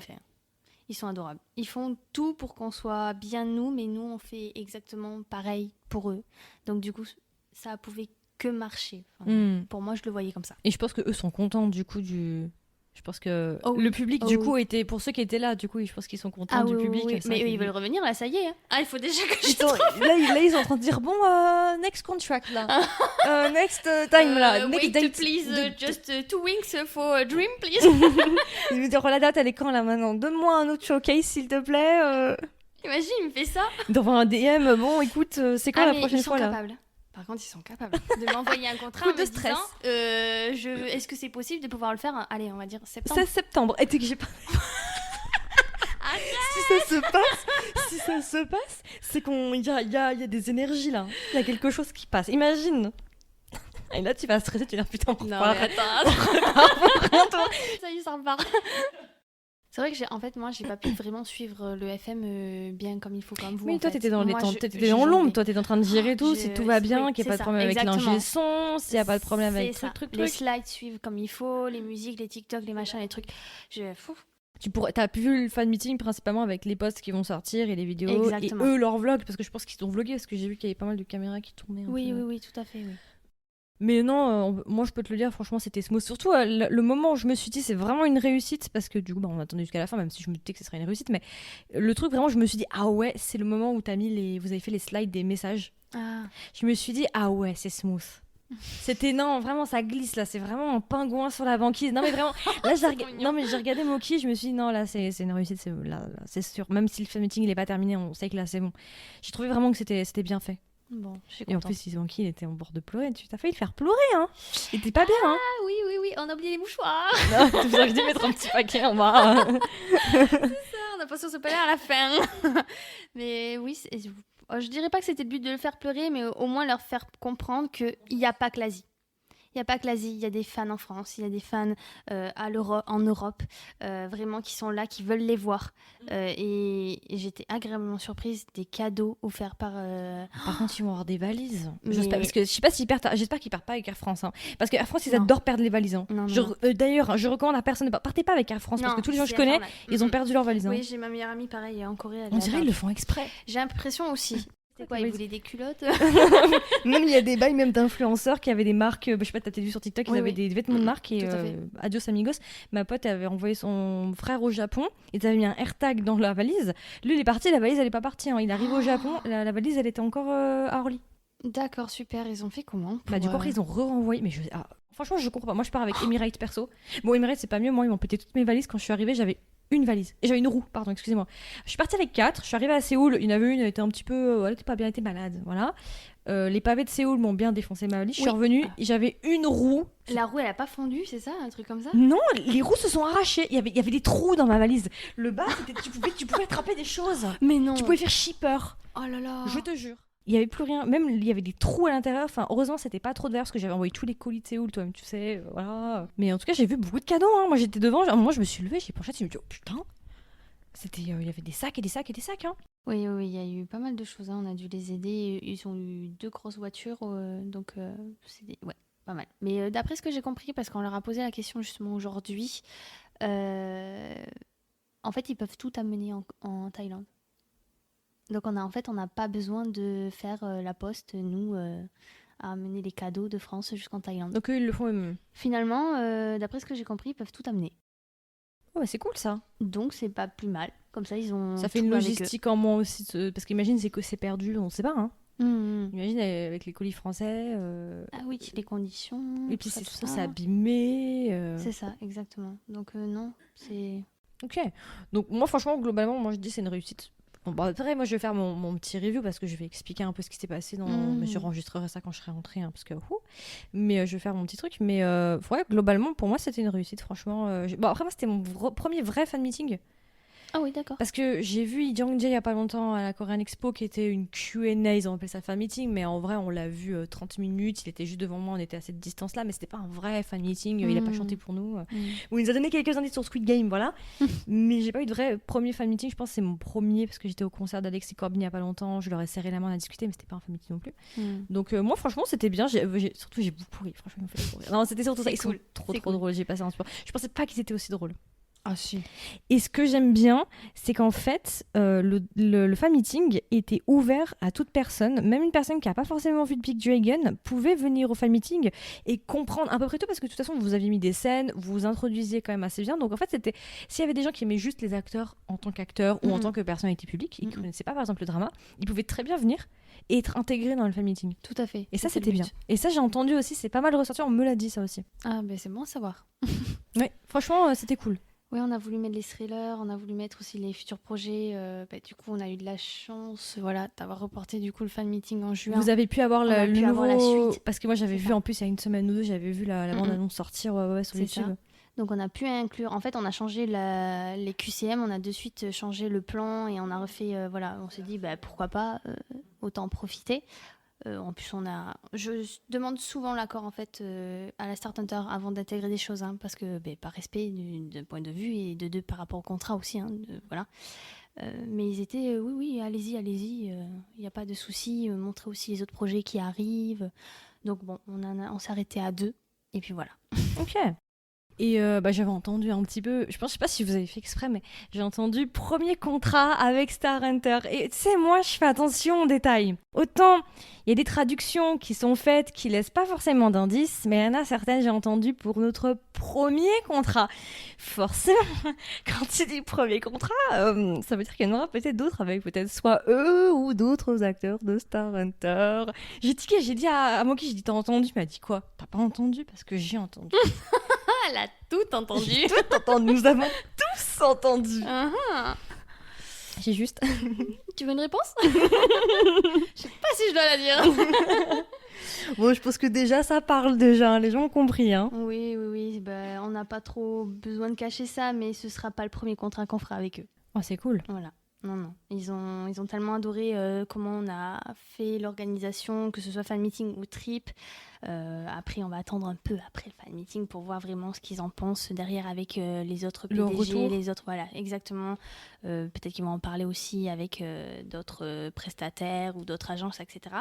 Speaker 2: ils sont adorables. Ils font tout pour qu'on soit bien nous, mais nous, on fait exactement pareil pour eux. Donc, du coup, ça pouvait que marcher. Pour moi, je le voyais comme ça.
Speaker 1: Et je pense qu'eux sont contents, du coup, Je pense que le public, du coup, était... Pour ceux qui étaient là, du coup, je pense qu'ils sont contents du public.
Speaker 2: Oui. Mais eux, ils veulent revenir, là, ça y est. Hein. Ah, il faut déjà que je
Speaker 1: là, ils sont en train de dire, bon, next contract, là. Next time, là. Next
Speaker 2: wait,
Speaker 1: date.
Speaker 2: Please, just 2 weeks for a dream, please.
Speaker 1: Il veut dire, la date, elle est quand, là, maintenant? Donne-moi un autre showcase, s'il te plaît.
Speaker 2: Imagine, il me fait ça.
Speaker 1: Dans un DM, bon, écoute, c'est quand la prochaine fois, là?
Speaker 2: Capables. Par contre, ils sont capables de m'envoyer un contrat en me
Speaker 1: stress.
Speaker 2: Disant est-ce que c'est possible de pouvoir le faire allez, on va dire septembre.
Speaker 1: 16 septembre. Et t'es que j'ai pas... si ça se passe, c'est qu'il y a des énergies là. Il y a quelque chose qui passe. Imagine. Et là, tu vas stresser, tu vas dire putain,
Speaker 2: non, mais attends. Ça y est, ça repart. C'est vrai que moi, j'ai pas pu vraiment suivre le FM bien comme il faut, comme vous.
Speaker 1: Mais toi, t'étais dans l'ombre, toi, t'étais en train de gérer tout, si tout va bien, qu'il n'y a pas de problème avec l'ingé son, s'il n'y a pas de problème avec truc.
Speaker 2: Les slides suivent comme il faut, les musiques, les TikTok, les machins, les trucs.
Speaker 1: T'as vu le fan meeting principalement avec les posts qui vont sortir et les vidéos et eux leurs vlogs, parce que je pense qu'ils ont vlogué, parce que j'ai vu qu'il y avait pas mal de caméras qui tournaient.
Speaker 2: Oui, tout à fait, oui.
Speaker 1: Mais non, moi je peux te le dire, franchement c'était smooth. Surtout le moment où je me suis dit c'est vraiment une réussite, parce que du coup on attendait jusqu'à la fin, même si je me doutais que ce serait une réussite, mais le truc vraiment je me suis dit ah ouais, c'est le moment où vous avez fait les slides des messages. Je me suis dit ah ouais, c'est smooth. C'était non, vraiment ça glisse là, c'est vraiment un pingouin sur la banquise. Non mais vraiment, là j'ai regardé Moki, je me suis dit non là c'est une réussite, c'est sûr. Même si le fan meeting il est pas terminé, on sait que là c'est bon. J'ai trouvé vraiment que c'était bien fait.
Speaker 2: Bon, je suis contente.
Speaker 1: Et en plus, il était en bord de pleurer. Tu t'as failli le faire pleurer, hein. Il était pas bien, hein.
Speaker 2: Ah oui, on a oublié les mouchoirs.
Speaker 1: Non, tu aurais dû mettre un petit paquet en bas.
Speaker 2: C'est ça, on n'a pas sur ce palais à la fin. Mais oui, je dirais pas que c'était le but de le faire pleurer, mais au moins leur faire comprendre qu'il n'y a pas que l'Asie. Il n'y a pas que l'Asie, il y a des fans en France, il y a des fans en Europe, vraiment qui sont là, qui veulent les voir. Et j'étais agréablement surprise des cadeaux offerts par...
Speaker 1: Par contre, ils vont avoir des valises. Parce que je sais pas j'espère qu'ils partent pas avec Air France. Hein. Parce que Air France, ils adorent perdre les valises. Hein.
Speaker 2: Non.
Speaker 1: D'ailleurs, je recommande à personne, partez pas avec Air France, parce que tous les gens que je connais, ils ont perdu leurs valises. Hein.
Speaker 2: Oui, j'ai ma meilleure amie pareil en Corée.
Speaker 1: On dirait qu'ils le font exprès.
Speaker 2: J'ai l'impression aussi. C'est quoi, ils voulaient des culottes?
Speaker 1: Même il y a des bails même d'influenceurs qui avaient des marques, je sais pas, t'as peut-être vu sur TikTok, ils avaient des vêtements de marque et adios amigos. Ma pote avait envoyé son frère au Japon, ils avaient mis un AirTag dans la valise. Lui il est parti, la valise elle est pas partie. Hein. Il arrive au Japon, la valise elle était encore à Orly.
Speaker 2: D'accord, super. Ils ont fait comment
Speaker 1: du coup après ils ont renvoyé. Mais franchement je comprends pas. Moi je pars avec Emirates perso. Bon Emirates c'est pas mieux. Moi ils m'ont pété toutes mes valises quand je suis arrivée. J'avais une valise. Et j'avais une roue, pardon, excusez-moi. Je suis partie avec 4, je suis arrivée à Séoul, il y en avait une, elle était un petit peu... elle était pas bien, elle était malade, voilà. Les pavés de Séoul m'ont bien défoncé ma valise, je suis revenue, et j'avais une roue.
Speaker 2: La roue, elle a pas fondu, c'est ça, un truc comme ça?
Speaker 1: Non, les roues se sont arrachées, il y avait des trous dans ma valise. Le bas, tu pouvais attraper des choses.
Speaker 2: Mais non.
Speaker 1: Tu pouvais faire shipper.
Speaker 2: Oh là là.
Speaker 1: Je te jure. Il y avait plus rien, même il y avait des trous à l'intérieur. Enfin, heureusement, c'était pas trop de verre parce que j'avais envoyé tous les colis de Séoul, toi-même, tu sais, voilà. Mais en tout cas, j'ai vu beaucoup de cadeaux. Hein. Moi, j'étais devant, moi, je me suis levée, j'ai penché, je me suis dit, oh putain. Il y avait des sacs et des sacs et des sacs. Hein.
Speaker 2: Oui, il y a eu pas mal de choses. Hein. On a dû les aider. Ils ont eu 2 grosses voitures, donc c'est pas mal. Mais d'après ce que j'ai compris, parce qu'on leur a posé la question justement aujourd'hui, en fait, ils peuvent tout amener en Thaïlande. Donc on n'a pas besoin de faire la poste, nous, à amener les cadeaux de France jusqu'en Thaïlande.
Speaker 1: Donc eux, ils le font eux-mêmes.
Speaker 2: Finalement, d'après ce que j'ai compris, ils peuvent tout amener.
Speaker 1: Oh, c'est cool ça.
Speaker 2: Donc c'est pas plus mal. Comme ça, ils ont.
Speaker 1: Ça fait une logistique en moins aussi. Parce qu'imagine, c'est que c'est perdu, on sait pas. Hein. Imagine avec les colis français.
Speaker 2: Ah oui, les conditions.
Speaker 1: Et puis c'est abîmé.
Speaker 2: C'est ça, exactement. Donc non, c'est.
Speaker 1: Ok. Donc moi, franchement, globalement, je dis c'est une réussite. Bon, bah, après, moi, je vais faire mon petit review parce que je vais expliquer un peu ce qui s'est passé. Mais je enregistrerai ça quand je serai rentrée, parce que... Mais je vais faire mon petit truc. Mais ouais, globalement, pour moi, c'était une réussite, franchement. Bon, après, moi, c'était mon premier vrai fan meeting.
Speaker 2: Ah oui, d'accord.
Speaker 1: Parce que j'ai vu Lee Jong-jae il y a pas longtemps à la Korean Expo qui était une Q&A, ils ont appelé ça fan meeting, mais en vrai on l'a vu 30 minutes, il était juste devant moi, on était à cette distance là, mais c'était pas un vrai fan meeting, il a pas chanté pour nous. Ou il nous a donné quelques indices sur Squid Game, voilà. Mais j'ai pas eu de vrai premier fan meeting, je pense que c'est mon premier parce que j'étais au concert d'Alexis Corbin il y a pas longtemps, je leur ai serré la main, on a discuté, mais c'était pas un fan meeting non plus. Donc moi franchement c'était bien, surtout j'ai beaucoup ri, franchement ils m'ont fait beaucoup rire. Non, c'était surtout ça, ils sont trop drôles, j'ai passé un sport. Je pensais pas qu'ils étaient aussi drôles.
Speaker 2: Ah si.
Speaker 1: Et ce que j'aime bien, c'est qu'en fait, le fan meeting était ouvert à toute personne, même une personne qui n'a pas forcément vu de Big Dragon pouvait venir au fan meeting et comprendre à peu près tout, parce que de toute façon, vous aviez mis des scènes, vous vous introduisiez quand même assez bien. Donc en fait, c'était s'il y avait des gens qui aimaient juste les acteurs en tant qu'acteurs ou en tant que personnalité publique, ils ne connaissaient pas par exemple le drama, ils pouvaient très bien venir et être intégrés dans le fan meeting.
Speaker 2: Tout à fait.
Speaker 1: Et ça, c'était bien. Et ça, j'ai entendu aussi, c'est pas mal ressorti, on me l'a dit ça aussi.
Speaker 2: Ah ben c'est bon à savoir.
Speaker 1: Ouais, franchement, c'était cool.
Speaker 2: Oui, on a voulu mettre les thrillers, on a voulu mettre aussi les futurs projets. Du coup, on a eu de la chance, voilà, d'avoir reporté du coup le fan meeting en juin.
Speaker 1: Vous avez pu avoir le nouveau...
Speaker 2: avoir la suite.
Speaker 1: Parce que moi, j'avais vu en plus il y a une semaine ou deux, j'avais vu la bande-annonce sortir sur YouTube.
Speaker 2: Ça. Donc, on a pu inclure... En fait, on a changé les QCM, on a de suite changé le plan et on a refait... voilà, on s'est dit, pourquoi pas, autant en profiter. En plus, je demande souvent l'accord en fait à la Start Hunter avant d'intégrer des choses, parce que par respect d'un point de vue et de deux par rapport au contrat aussi, voilà. Mais ils étaient oui, allez-y, il n'y a pas de souci. Montrez aussi les autres projets qui arrivent. Donc bon, on s'est arrêté à 2 et puis voilà.
Speaker 1: Ok. Et j'avais entendu un petit peu, je sais pas si vous avez fait exprès, mais j'ai entendu premier contrat avec Star Hunter. Et tu sais, moi, je fais attention aux détails. Autant, il y a des traductions qui sont faites qui laissent pas forcément d'indices, mais il y en a certaines, j'ai entendu, pour notre premier contrat. Forcément, quand tu dis premier contrat, ça veut dire qu'il y en aura peut-être d'autres avec peut-être soit eux ou d'autres acteurs de Star Hunter. J'ai dit à Moki, j'ai dit, t'as entendu? Il m'a dit quoi? T'as pas entendu? Parce que j'ai entendu.
Speaker 2: Elle a tout entendu.
Speaker 1: J'ai tout entendu. Nous avons tous entendu. J'ai juste...
Speaker 2: Tu veux une réponse? Je sais pas si je dois la dire.
Speaker 1: Bon, je pense que déjà, ça parle déjà. Les gens ont compris.
Speaker 2: Oui. On n'a pas trop besoin de cacher ça, mais ce sera pas le premier contrat qu'on fera avec eux.
Speaker 1: Oh, c'est cool.
Speaker 2: Voilà. Non. Ils ont tellement adoré comment on a fait l'organisation, que ce soit fan meeting ou trip. Après, on va attendre un peu après le fan meeting pour voir vraiment ce qu'ils en pensent derrière avec les autres PDG, les autres, voilà, exactement. Peut-être qu'ils vont en parler aussi avec d'autres prestataires ou d'autres agences, etc.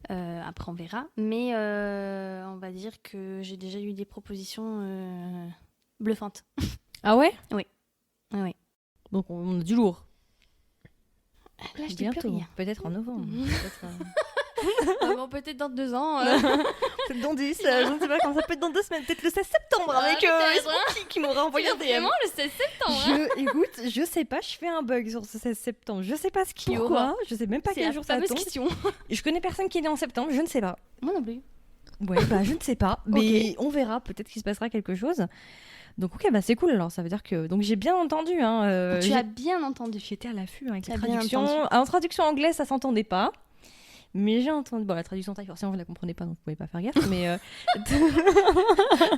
Speaker 2: Après, on verra. Mais on va dire que j'ai déjà eu des propositions bluffantes.
Speaker 1: Ah ouais?
Speaker 2: Oui.
Speaker 1: Donc, on a du lourd.
Speaker 2: Là, je
Speaker 1: bientôt,
Speaker 2: dis plus rien.
Speaker 1: Peut-être en novembre.
Speaker 2: Peut-être dans 2 ans.
Speaker 1: Peut-être dans 10, je ne sais pas quand ça peut être dans 2 semaines. Peut-être le 16 septembre avec qui m'aura envoyé un DM.
Speaker 2: Vraiment le 16 septembre.
Speaker 1: Écoute, je sais pas, je fais un bug sur ce 16 septembre. Je sais pas ce qu'il y aura. Je sais même pas quel jour ça tombe.
Speaker 2: Question.
Speaker 1: Je connais personne qui est né en septembre, je ne sais pas.
Speaker 2: Moi non plus.
Speaker 1: Ouais, je ne sais pas. Mais on verra, peut-être qu'il se passera quelque chose. Donc ok, c'est cool alors, ça veut dire que... Donc j'ai bien entendu.
Speaker 2: Tu as bien entendu.
Speaker 1: J'étais à l'affût avec la traduction. En traduction anglaise, ça s'entendait pas. Mais j'ai entendu... Bon, la traduction thaï, forcément, vous la comprenez pas, donc vous pouvez pas faire gaffe, mais...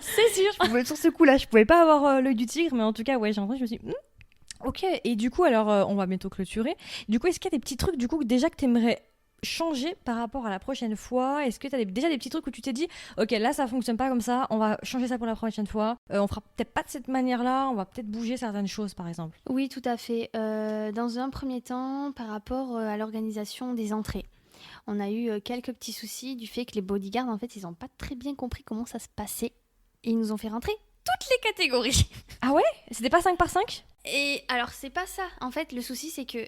Speaker 2: C'est sûr.
Speaker 1: Sur ce coup-là, je pouvais pas avoir l'œil du tigre, mais en tout cas, ouais, j'ai entendu, je me suis dit... Ok, et du coup, alors, on va bientôt clôturer. Du coup, est-ce qu'il y a des petits trucs, du coup, déjà que t'aimerais changer par rapport à la prochaine fois? Est-ce que tu as déjà des petits trucs où tu t'es dit ok, là ça fonctionne pas comme ça, on va changer ça pour la prochaine fois, on fera peut-être pas de cette manière-là, on va peut-être bouger certaines choses par exemple?
Speaker 2: Oui, tout à fait. Dans un premier temps, par rapport à l'organisation des entrées, on a eu quelques petits soucis du fait que les bodyguards, en fait, ils ont pas très bien compris comment ça se passait et ils nous ont fait rentrer toutes les catégories.
Speaker 1: Ah ouais? C'était pas 5 par 5?
Speaker 2: Et alors c'est pas ça, en fait le souci c'est que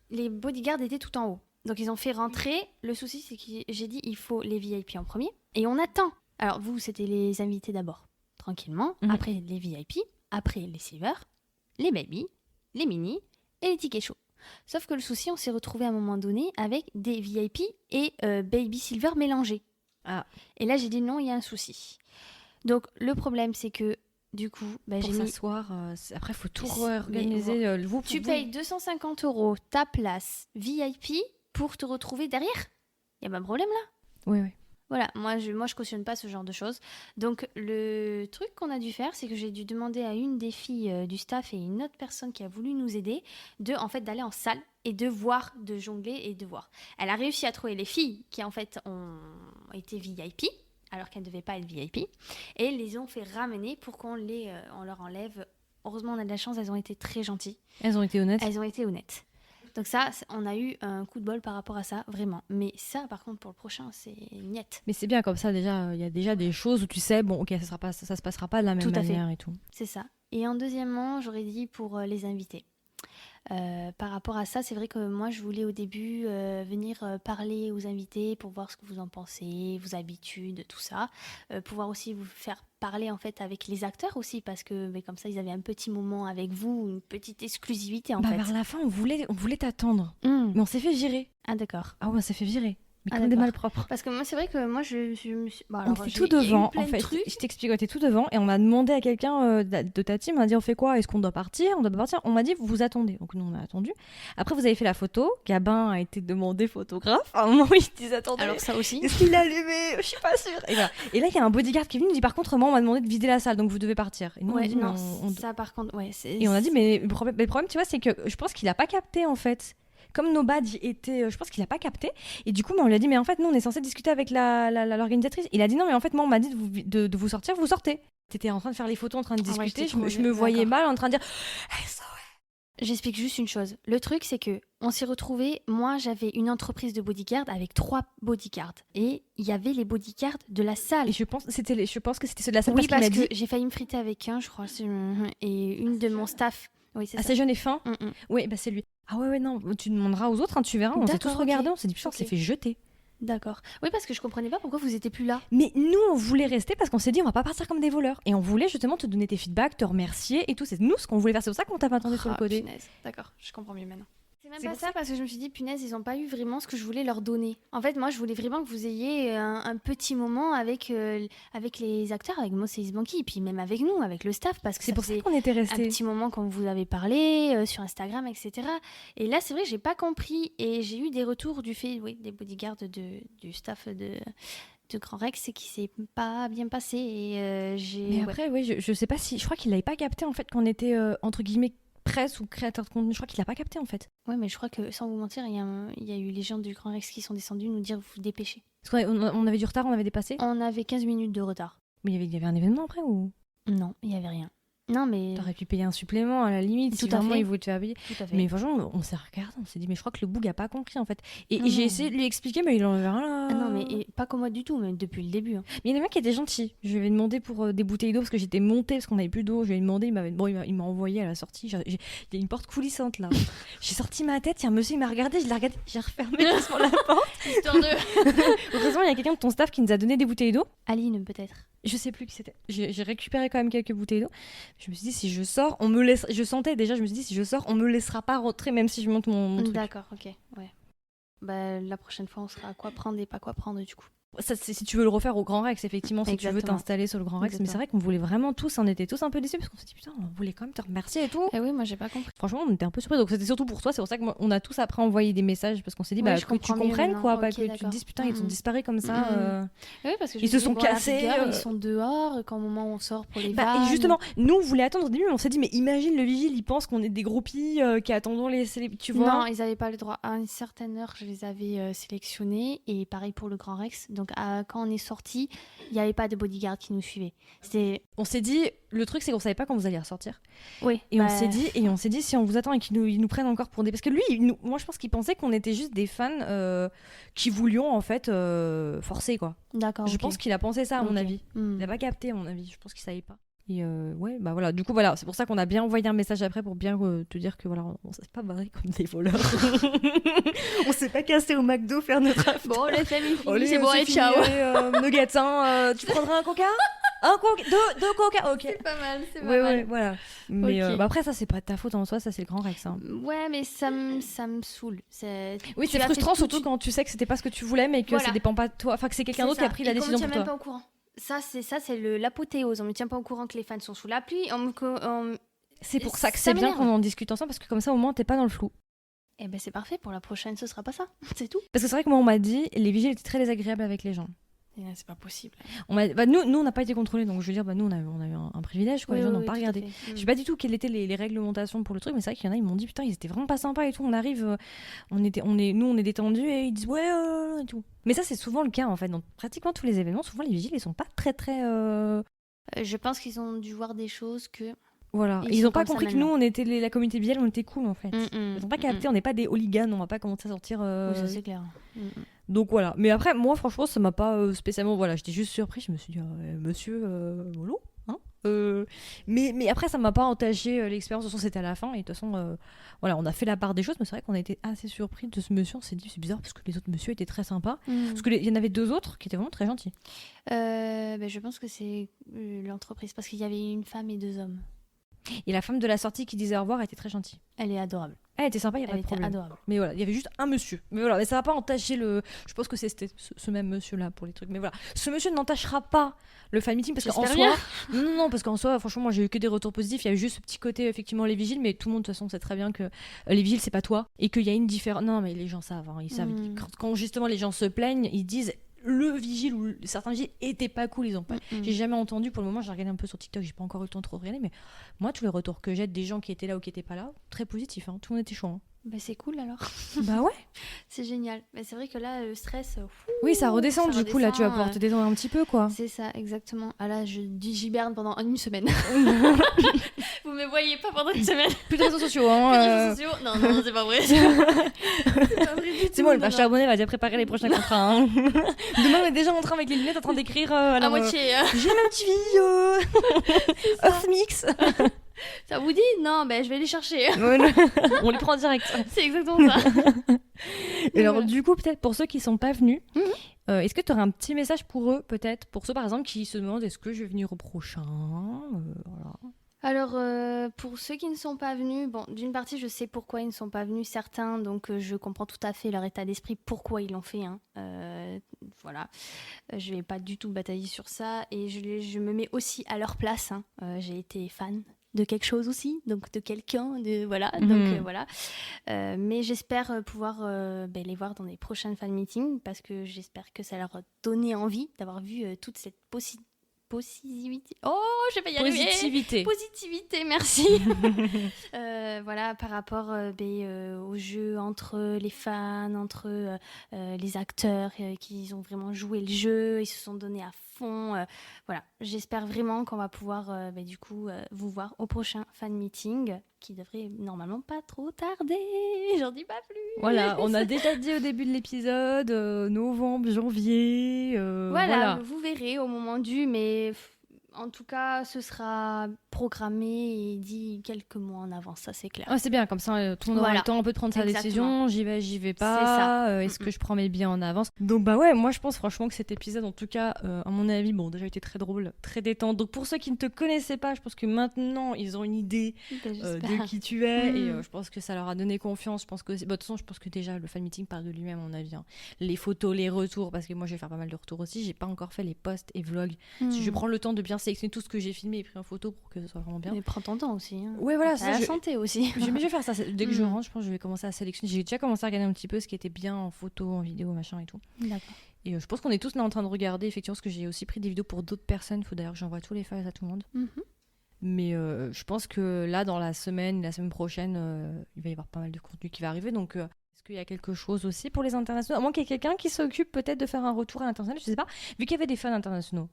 Speaker 2: les bodyguards étaient tout en haut. Donc ils ont fait rentrer, le souci c'est que j'ai dit il faut les VIP en premier, et on attend. Alors vous, c'était les invités d'abord, tranquillement, après les VIP, après les silver, les baby, les mini et les tickets chauds. Sauf que le souci, on s'est retrouvé à un moment donné avec des VIP et baby silver mélangés. Et là j'ai dit non, il y a un souci. Donc le problème c'est que Du coup,
Speaker 1: pour
Speaker 2: j'ai mis...
Speaker 1: s'asseoir, après, il faut tout réorganiser.
Speaker 2: Tu payes 250 € ta place VIP pour te retrouver derrière. Il y a pas de problème là.
Speaker 1: Oui.
Speaker 2: Voilà, moi je cautionne pas ce genre de choses. Donc le truc qu'on a dû faire, c'est que j'ai dû demander à une des filles du staff et une autre personne qui a voulu nous aider d'aller en salle et de jongler et de voir. Elle a réussi à trouver les filles qui en fait ont été VIP alors qu'elles ne devaient pas être VIP et les ont fait ramener pour qu'on on leur enlève. Heureusement, on a de la chance, elles ont été très gentilles.
Speaker 1: Elles ont été honnêtes.
Speaker 2: Donc ça, on a eu un coup de bol par rapport à ça, vraiment. Mais ça, par contre, pour le prochain, c'est niette.
Speaker 1: Mais c'est bien comme ça, déjà, il y a déjà des choses où tu sais, bon, ok, ça se passera pas de la même manière et tout.
Speaker 2: C'est ça. Et en deuxièmement, j'aurais dit pour les invités. Par rapport à ça, c'est vrai que moi, je voulais au début venir parler aux invités pour voir ce que vous en pensez, vos habitudes, tout ça. Pouvoir aussi vous faire parler en fait avec les acteurs aussi, parce que comme ça, ils avaient un petit moment avec vous, une petite exclusivité en fait.
Speaker 1: Vers la fin, on voulait t'attendre, mais on s'est fait virer.
Speaker 2: Ah d'accord.
Speaker 1: Ah ouais, on s'est fait virer. Mais comme des malpropres.
Speaker 2: Parce que moi, c'est vrai que moi, je me suis...
Speaker 1: on était tout devant, en fait. Je t'explique, on était tout devant et on a demandé à quelqu'un de ta team, on a dit on fait quoi? Est-ce qu'on doit partir? On doit pas partir? On m'a dit vous attendez. Donc nous, on a attendu. Après, vous avez fait la photo. Gabin a été demandé photographe. À un moment, il disait attendez.
Speaker 2: Alors ça aussi.
Speaker 1: Est-ce qu'il l'a allumé? Je suis pas sûre. Et, voilà. Et là, il y a un bodyguard qui est venu, nous dit par contre, moi, on m'a demandé de vider la salle, donc vous devez partir. Et nous,
Speaker 2: ouais,
Speaker 1: on dit,
Speaker 2: non, ça par contre, ouais.
Speaker 1: Et on a dit mais le problème, tu vois, c'est que je pense qu'il a pas capté en fait. Comme nos badges étaient, je pense qu'il a pas capté. Et du coup, on lui a dit, mais en fait, nous, on est censé discuter avec l'organisatrice. Il a dit, non, mais en fait, moi, on m'a dit de vous sortir, vous sortez. T'étais en train de faire les photos, en train de discuter. Je me voyais mal en train de dire,
Speaker 2: J'explique juste une chose. Le truc, c'est que on s'est retrouvés. Moi, j'avais une entreprise de bodyguards avec 3 bodyguards. Et il y avait les bodyguards de la salle.
Speaker 1: Et je pense que c'était ceux de la salle.
Speaker 2: Oui, parce que j'ai failli me friter avec un, je crois. Et une de mon staff. Oui, c'est ça.
Speaker 1: Assez jeune et fin. Oui, c'est lui. Ah ouais, non, tu demanderas aux autres, tu verras. On s'est tous regardés, on s'est dit, putain, on s'est fait jeter.
Speaker 2: D'accord. Oui, parce que je comprenais pas pourquoi vous étiez plus là.
Speaker 1: Mais nous, on voulait rester parce qu'on s'est dit, on va pas partir comme des voleurs. Et on voulait justement te donner tes feedbacks, te remercier et tout. C'est nous ce qu'on voulait faire. C'est pour ça qu'on t'a pas attendu sur le côté.
Speaker 2: Punaise. D'accord, je comprends mieux maintenant. C'est même pas ça parce que je me suis dit, punaise, ils ont pas eu vraiment ce que je voulais leur donner. En fait, moi, je voulais vraiment que vous ayez un petit moment avec les acteurs, avec Moses Banky, et puis même avec nous, avec le staff, parce que
Speaker 1: c'est pour ça qu'on était restés.
Speaker 2: Un petit moment quand vous avez parlé sur Instagram, etc. Et là, c'est vrai que j'ai pas compris et j'ai eu des retours du fait, des bodyguards du staff de Grand Rex qui s'est pas bien passé. Et
Speaker 1: Mais après, je sais pas si, je crois qu'il l'avait pas capté en fait qu'on était entre guillemets presse ou créateur de contenu, je crois qu'il a pas capté en fait.
Speaker 2: Ouais, mais je crois que sans vous mentir, il y a eu les gens du Grand Rex qui sont descendus nous dire vous dépêchez.
Speaker 1: Parce qu'on avait du retard, on avait dépassé.
Speaker 2: On avait 15 minutes de retard.
Speaker 1: Mais il y avait un événement après ou?
Speaker 2: Non, il y avait rien. Non, mais...
Speaker 1: T'aurais pu payer un supplément à la limite, si vraiment il voulait te faire payer.
Speaker 2: Tout à fait.
Speaker 1: Mais franchement, on s'est regardé, on s'est dit, mais je crois que le boug a pas compris en fait. Et j'ai essayé de lui expliquer, mais il en avait rien là.
Speaker 2: Ah non, mais pas comme moi du tout, mais depuis le début. Hein.
Speaker 1: Mais il y a des mecs qui étaient gentils. Je lui avais demandé pour des bouteilles d'eau parce que j'étais montée, parce qu'on avait plus d'eau. Je lui ai demandé, il m'a envoyé à la sortie. Il y a une porte coulissante là. J'ai sorti ma tête, il y a un monsieur, il m'a regardé, je l'ai regardé, j'ai refermé doucement la porte.
Speaker 2: Histoire de.
Speaker 1: Heureusement, il y a quelqu'un de ton staff qui nous a donné des bouteilles d'eau.
Speaker 2: Aline, peut-être.
Speaker 1: Je sais plus qui c'était. J'ai récupéré quand même quelques bouteilles d'eau. Je me suis dit, si je sors, on me laisse. Je sentais déjà, je me suis dit, si je sors, on me laissera pas rentrer, même si je monte mon truc.
Speaker 2: D'accord, ok, ouais. Bah, la prochaine fois, on sera à quoi prendre et pas quoi prendre du coup.
Speaker 1: Ça, si tu veux le refaire au Grand Rex, effectivement, si tu veux t'installer sur le Grand Rex. Exactement. Mais c'est vrai qu'on voulait vraiment tous, on était tous un peu déçus parce qu'on s'est dit putain, on voulait quand même te remercier et tout.
Speaker 2: Et oui, moi j'ai pas compris.
Speaker 1: Franchement, on était un peu surpris. Donc c'était surtout pour toi, c'est pour ça qu'on a tous après envoyé des messages parce qu'on s'est dit que tu comprennes quoi, pas que tu te dises putain, ils ont disparu comme ça.
Speaker 2: Oui, parce que
Speaker 1: ils se sont cassés.
Speaker 2: Ils sont dehors quand au moment où on sort pour les vannes.
Speaker 1: Et justement, nous on voulait attendre au début, mais on s'est dit mais imagine le vigile, il pense qu'on est des groupies qui attendons tu vois.
Speaker 2: Non, ils avaient pas le droit. À une certaine heure, je les avais sélectionnés et pareil pour le Grand Rex. Donc quand on est sorti, il n'y avait pas de bodyguard qui nous suivait.
Speaker 1: On s'est dit, le truc c'est qu'on savait pas quand vous alliez ressortir.
Speaker 2: Oui.
Speaker 1: Et on s'est dit si on vous attend et qu'ils nous prennent encore pour des... Parce que lui, moi je pense qu'il pensait qu'on était juste des fans qui voulions en fait forcer quoi.
Speaker 2: D'accord.
Speaker 1: Je pense qu'il a pensé ça à mon avis. Il a pas capté à mon avis, je pense qu'il savait pas. Et voilà, du coup voilà, c'est pour ça qu'on a bien envoyé un message après pour bien te dire que voilà, on s'est pas barré comme des voleurs. On s'est pas cassé au McDo faire notre after.
Speaker 2: Bon, les familles finies, c'est bon, et ciao.
Speaker 1: Nuggets, tu prendras un coca? Deux coca, ok.
Speaker 2: C'est pas mal, c'est pas
Speaker 1: mal. Voilà. Mais après ça c'est pas de ta faute en soi, ça c'est le Grand Rex. Hein.
Speaker 2: Ouais, mais ça me saoule.
Speaker 1: Oui, c'est frustrant surtout quand tu sais que c'était pas ce que tu voulais, mais que ça dépend pas de toi, enfin que c'est quelqu'un d'autre qui a pris la décision pour toi.
Speaker 2: Tu n'es même pas au courant. c'est l'apothéose. On me tient pas au courant que les fans sont sous la pluie.
Speaker 1: C'est pour ça que c'est bien qu'on en discute ensemble, parce que comme ça, au moins, t'es pas dans le flou.
Speaker 2: Eh ben c'est parfait, pour la prochaine, ce sera pas ça. C'est tout.
Speaker 1: Parce que c'est vrai que moi, on m'a dit, les vigiles étaient très désagréables avec les gens.
Speaker 2: C'est pas possible.
Speaker 1: Nous, on n'a pas été contrôlés, donc je veux dire, nous, on a eu un privilège, quoi. Les gens n'ont pas regardé. Je sais pas du tout quelles étaient les réglementations pour le truc, mais c'est vrai qu'il y en a, ils m'ont dit, putain, ils étaient vraiment pas sympas et tout. On arrive, on est détendus et ils disent, ouais, et tout. Mais ça, c'est souvent le cas, en fait. Dans pratiquement tous les événements, souvent, les vigiles, ils sont pas très.
Speaker 2: Je pense qu'ils ont dû voir des choses que.
Speaker 1: Voilà, ils n'ont pas compris que nous, on était la communauté bielle, on était cool en fait. Ils n'ont pas capté, on n'est pas des hooligans, on va pas commencer à sortir.
Speaker 2: Oui, ça c'est clair.
Speaker 1: Donc voilà, mais après, moi franchement, ça m'a pas spécialement. Voilà, j'étais juste surpris, je me suis dit, monsieur Molo, hein mais après, ça m'a pas entaché l'expérience, de toute façon, c'était à la fin, et de toute façon, voilà, on a fait la part des choses, mais c'est vrai qu'on a été assez surpris de ce monsieur, on s'est dit, c'est bizarre parce que les autres monsieur étaient très sympas, parce qu'il y en avait 2 autres qui étaient vraiment très gentils.
Speaker 2: Je pense que c'est l'entreprise, parce qu'il y avait une femme et 2 hommes.
Speaker 1: Et la femme de la sortie qui disait au revoir était très gentille.
Speaker 2: Elle est adorable.
Speaker 1: Elle était sympa, il n'y a pas de problème.
Speaker 2: Adorable.
Speaker 1: Mais voilà, il y avait juste un monsieur. Mais voilà, mais ça va pas entacher le. Je pense que c'était ce même monsieur-là pour les trucs. Mais voilà, ce monsieur n'entachera pas le fan meeting parce qu'en soi. Non, parce qu'en soi, franchement, moi j'ai eu que des retours positifs. Il y a eu juste ce petit côté, effectivement, les vigiles, mais tout le monde, de toute façon, sait très bien que les vigiles, c'est pas toi. Et qu'il y a une différence. Non, mais les gens savent. Ils savent. Quand justement les gens se plaignent, ils disent. Le vigile ou certains vigiles étaient pas cool, ils ont pas. J'ai jamais entendu pour le moment, j'ai regardé un peu sur TikTok, j'ai pas encore eu le temps de trop regarder, mais moi tous les retours que j'ai des gens qui étaient là ou qui étaient pas là, très positifs, tout le monde était chaud.
Speaker 2: Bah c'est cool alors.
Speaker 1: Bah ouais.
Speaker 2: C'est génial. Mais c'est vrai que là le stress.
Speaker 1: Oui, ça redescend du coup là, tu vas pouvoir te détendre un petit peu quoi.
Speaker 2: C'est ça exactement. Ah là j'hiberne pendant une semaine. Vous me voyez pas pendant une semaine.
Speaker 1: Plus de réseaux sociaux
Speaker 2: Plus de réseaux sociaux. Non, c'est pas vrai.
Speaker 1: C'est pas vrai du tout. C'est bon, le page abonné va déjà préparer les prochains contrats. Demain on est déjà en train avec les lunettes en train d'écrire.
Speaker 2: À moitié.
Speaker 1: J'ai ma petite vidéo. Earth Mix.
Speaker 2: Ça vous dit? Non, je vais les chercher.
Speaker 1: On les prend en direct.
Speaker 2: C'est exactement ça.
Speaker 1: Et alors, du coup, peut-être pour ceux qui sont pas venus, est-ce que tu aurais un petit message pour eux, peut-être? Pour ceux, par exemple, qui se demandent est-ce que je vais venir au prochain voilà.
Speaker 2: Alors, pour ceux qui ne sont pas venus, bon, d'une partie, je sais pourquoi ils ne sont pas venus, certains, donc je comprends tout à fait leur état d'esprit, pourquoi ils l'ont fait. Voilà. Je vais pas du tout batailler sur ça, et je me mets aussi à leur place. J'ai été fan de quelque chose aussi, donc de quelqu'un, voilà. Donc voilà. Mais j'espère pouvoir les voir dans les prochains fan meetings parce que j'espère que ça leur a donné envie d'avoir vu toute cette positivité. Oh, je vais pas y arriver. Positivité, merci. Voilà, par rapport au jeu entre les fans, entre les acteurs qui ont vraiment joué le jeu, ils se sont donnés à fond. Voilà, j'espère vraiment qu'on va pouvoir vous voir au prochain fan meeting qui devrait normalement pas trop tarder. J'en dis pas plus.
Speaker 1: Voilà, on a déjà dit au début de l'épisode, novembre, janvier. Voilà,
Speaker 2: vous verrez au moment mais en tout cas, ce sera programmé et dit quelques mois en avance, ça c'est clair.
Speaker 1: C'est bien, comme ça tout le monde aura le temps un peu de prendre sa décision, j'y vais pas, est-ce que je prends mes billets en avance. Donc moi je pense franchement que cet épisode, en tout cas, à mon avis, déjà été très drôle, très détente. Donc pour ceux qui ne te connaissaient pas, je pense que maintenant ils ont une idée de qui tu es et je pense que ça leur a donné confiance. Je pense que, de toute façon, je pense que déjà le fan meeting parle de lui-même, à mon avis. Les photos, les retours, parce que moi je vais faire pas mal de retours aussi, j'ai pas encore fait les posts et vlogs. Si je prends le temps de bien sélectionner tout ce que j'ai filmé et pris en photo pour que ce soit vraiment bien.
Speaker 2: Mais prends ton temps aussi.
Speaker 1: Ouais, voilà,
Speaker 2: ça. La santé aussi.
Speaker 1: Je vais faire ça. Dès que je rentre, je pense que je vais commencer à sélectionner. J'ai déjà commencé à regarder un petit peu ce qui était bien en photo, en vidéo, machin et tout.
Speaker 2: D'accord.
Speaker 1: Et je pense qu'on est tous là en train de regarder, effectivement, parce que j'ai aussi pris des vidéos pour d'autres personnes. Il faut d'ailleurs que j'envoie tous les files à tout le monde. Mais je pense que là, dans la semaine prochaine, il va y avoir pas mal de contenu qui va arriver. Donc, est-ce qu'il y a quelque chose aussi pour les internationaux? À moins qu'il y ait quelqu'un qui s'occupe peut-être de faire un retour à l'international, je sais pas. Vu qu'il y avait des fans internationaux.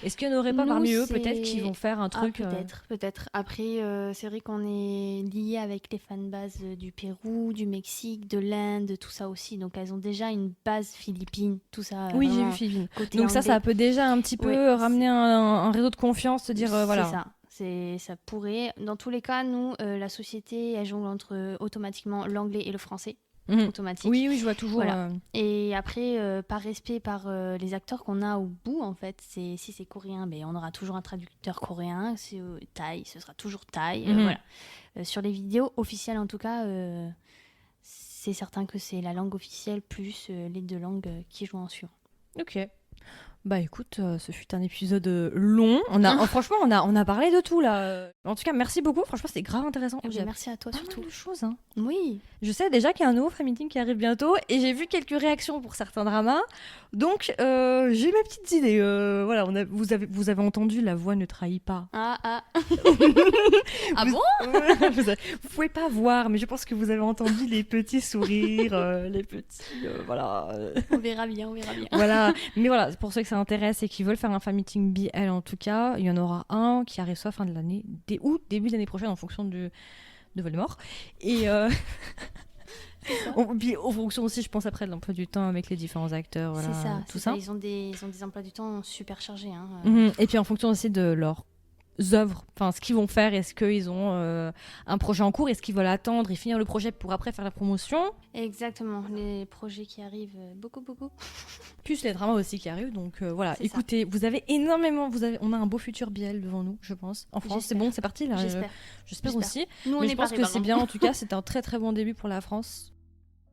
Speaker 1: Est-ce qu'il n'y en aurait pas parmi eux peut-être qui vont faire un truc
Speaker 2: Peut-être. Après, c'est vrai qu'on est lié avec les fanbases du Pérou, du Mexique, de l'Inde, tout ça aussi. Donc elles ont déjà une base philippine, tout ça.
Speaker 1: Oui, j'ai vu Philippines. Donc ça peut déjà un petit peu ramener un réseau de confiance, se dire voilà.
Speaker 2: C'est ça. Ça pourrait. Dans tous les cas, nous, la société, elle jongle entre automatiquement l'anglais et le français. Automatique.
Speaker 1: Oui, je vois toujours.
Speaker 2: Voilà. Et après, par respect par les acteurs qu'on a au bout, en fait, si c'est coréen, on aura toujours un traducteur coréen. Si c'est thaï, ce sera toujours thaï. Voilà. Sur les vidéos officielles, en tout cas, c'est certain que c'est la langue officielle plus les 2 langues qui jouent en suivant.
Speaker 1: Ok. Bah écoute, ce fut un épisode long. Franchement, on a parlé de tout là. En tout cas, merci beaucoup. Franchement, c'était grave intéressant.
Speaker 2: Merci à toi surtout.
Speaker 1: De choses, hein.
Speaker 2: Oui.
Speaker 1: Je sais déjà qu'il y a un nouveau fan meeting qui arrive bientôt et j'ai vu quelques réactions pour certains dramas. Donc j'ai mes petites idées. Voilà, vous avez entendu La voix ne trahit pas.
Speaker 2: Ah
Speaker 1: Vous-
Speaker 2: bon
Speaker 1: Vous pouvez pas voir, mais je pense que vous avez entendu les petits sourires, les petits voilà.
Speaker 2: On verra bien.
Speaker 1: Voilà, mais voilà, pour ceux que ça intéresse et qui veulent faire un fan meeting BL en tout cas, il y en aura un qui arrive soit fin de l'année ou début de l'année prochaine en fonction de Voldemort. Et puis en fonction aussi, je pense après de l'emploi du temps avec les différents acteurs, voilà,
Speaker 2: c'est ça. Ils ont des emplois du temps super chargés. Hein.
Speaker 1: Et puis en fonction aussi de leurs œuvres, enfin ce qu'ils vont faire, est-ce qu'ils ont un projet en cours, est-ce qu'ils veulent attendre et finir le projet pour après faire la promotion.
Speaker 2: Exactement, les projets qui arrivent, beaucoup.
Speaker 1: Plus les dramas aussi qui arrivent, donc voilà.
Speaker 2: C'est
Speaker 1: écoutez, ça. Vous avez énormément, on a un beau futur BL devant nous, je pense. En France, c'est bon, c'est parti là. J'espère aussi.
Speaker 2: Nous,
Speaker 1: mais je pense que c'est bien, en tout cas, c'est un très très bon début pour la France.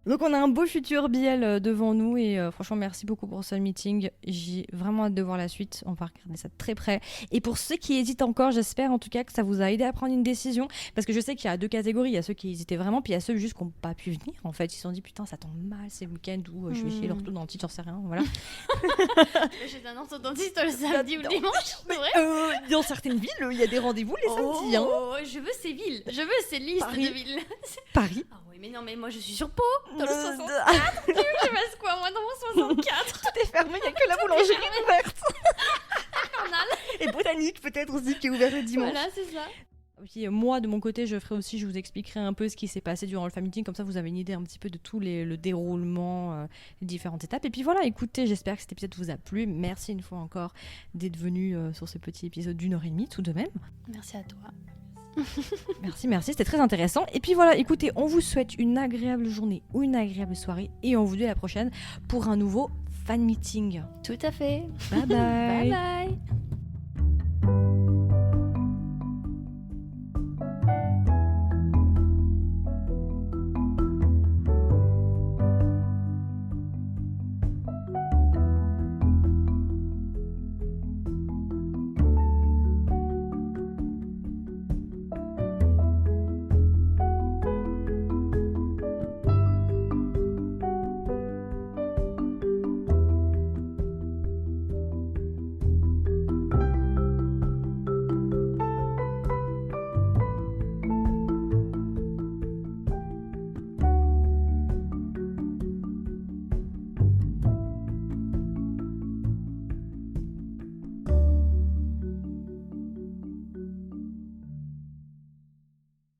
Speaker 1: Donc on a un beau futur BL devant nous et franchement merci beaucoup pour ce meeting. J'ai vraiment hâte de voir la suite, on va regarder ça de très près. Et pour ceux qui hésitent encore, j'espère en tout cas que ça vous a aidé à prendre une décision, parce que je sais qu'il y a deux catégories, il y a ceux qui hésitaient vraiment, puis il y a ceux juste qui n'ont pas pu venir en fait. Ils se sont dit putain ça tombe mal ces week-ends où je vais chez l'orthodontiste, j'en sais rien, voilà.
Speaker 2: J'ai un orthodontiste le samedi ou le dimanche, c'est vrai.
Speaker 1: Dans certaines villes, il y a des rendez-vous les samedis. Hein.
Speaker 2: Je veux ces villes, je veux ces listes
Speaker 1: Paris.
Speaker 2: de villes.
Speaker 1: Paris.
Speaker 2: Ah oui, mais non, mais moi je suis sur Pau, dans le 64. Tu fasse quoi, moi, dans mon 64?
Speaker 1: Tout est fermé, il n'y a que la boulangerie ouverte.
Speaker 2: Infernal.
Speaker 1: Et botanique peut-être aussi qui est ouvert le dimanche.
Speaker 2: Voilà, c'est ça.
Speaker 1: Puis moi de mon côté je vous expliquerai un peu ce qui s'est passé durant le fan meeting, comme ça vous avez une idée un petit peu de tout le déroulement, les différentes étapes. Et puis voilà, écoutez, j'espère que cet épisode vous a plu. Merci une fois encore d'être venu sur ce petit épisode d'1h30 tout de même.
Speaker 2: Merci à toi.
Speaker 1: Merci, c'était très intéressant. Et puis voilà, écoutez, on vous souhaite une agréable journée ou une agréable soirée et on vous dit à la prochaine pour un nouveau fan meeting.
Speaker 2: Tout à fait.
Speaker 1: Bye bye.
Speaker 2: Bye bye.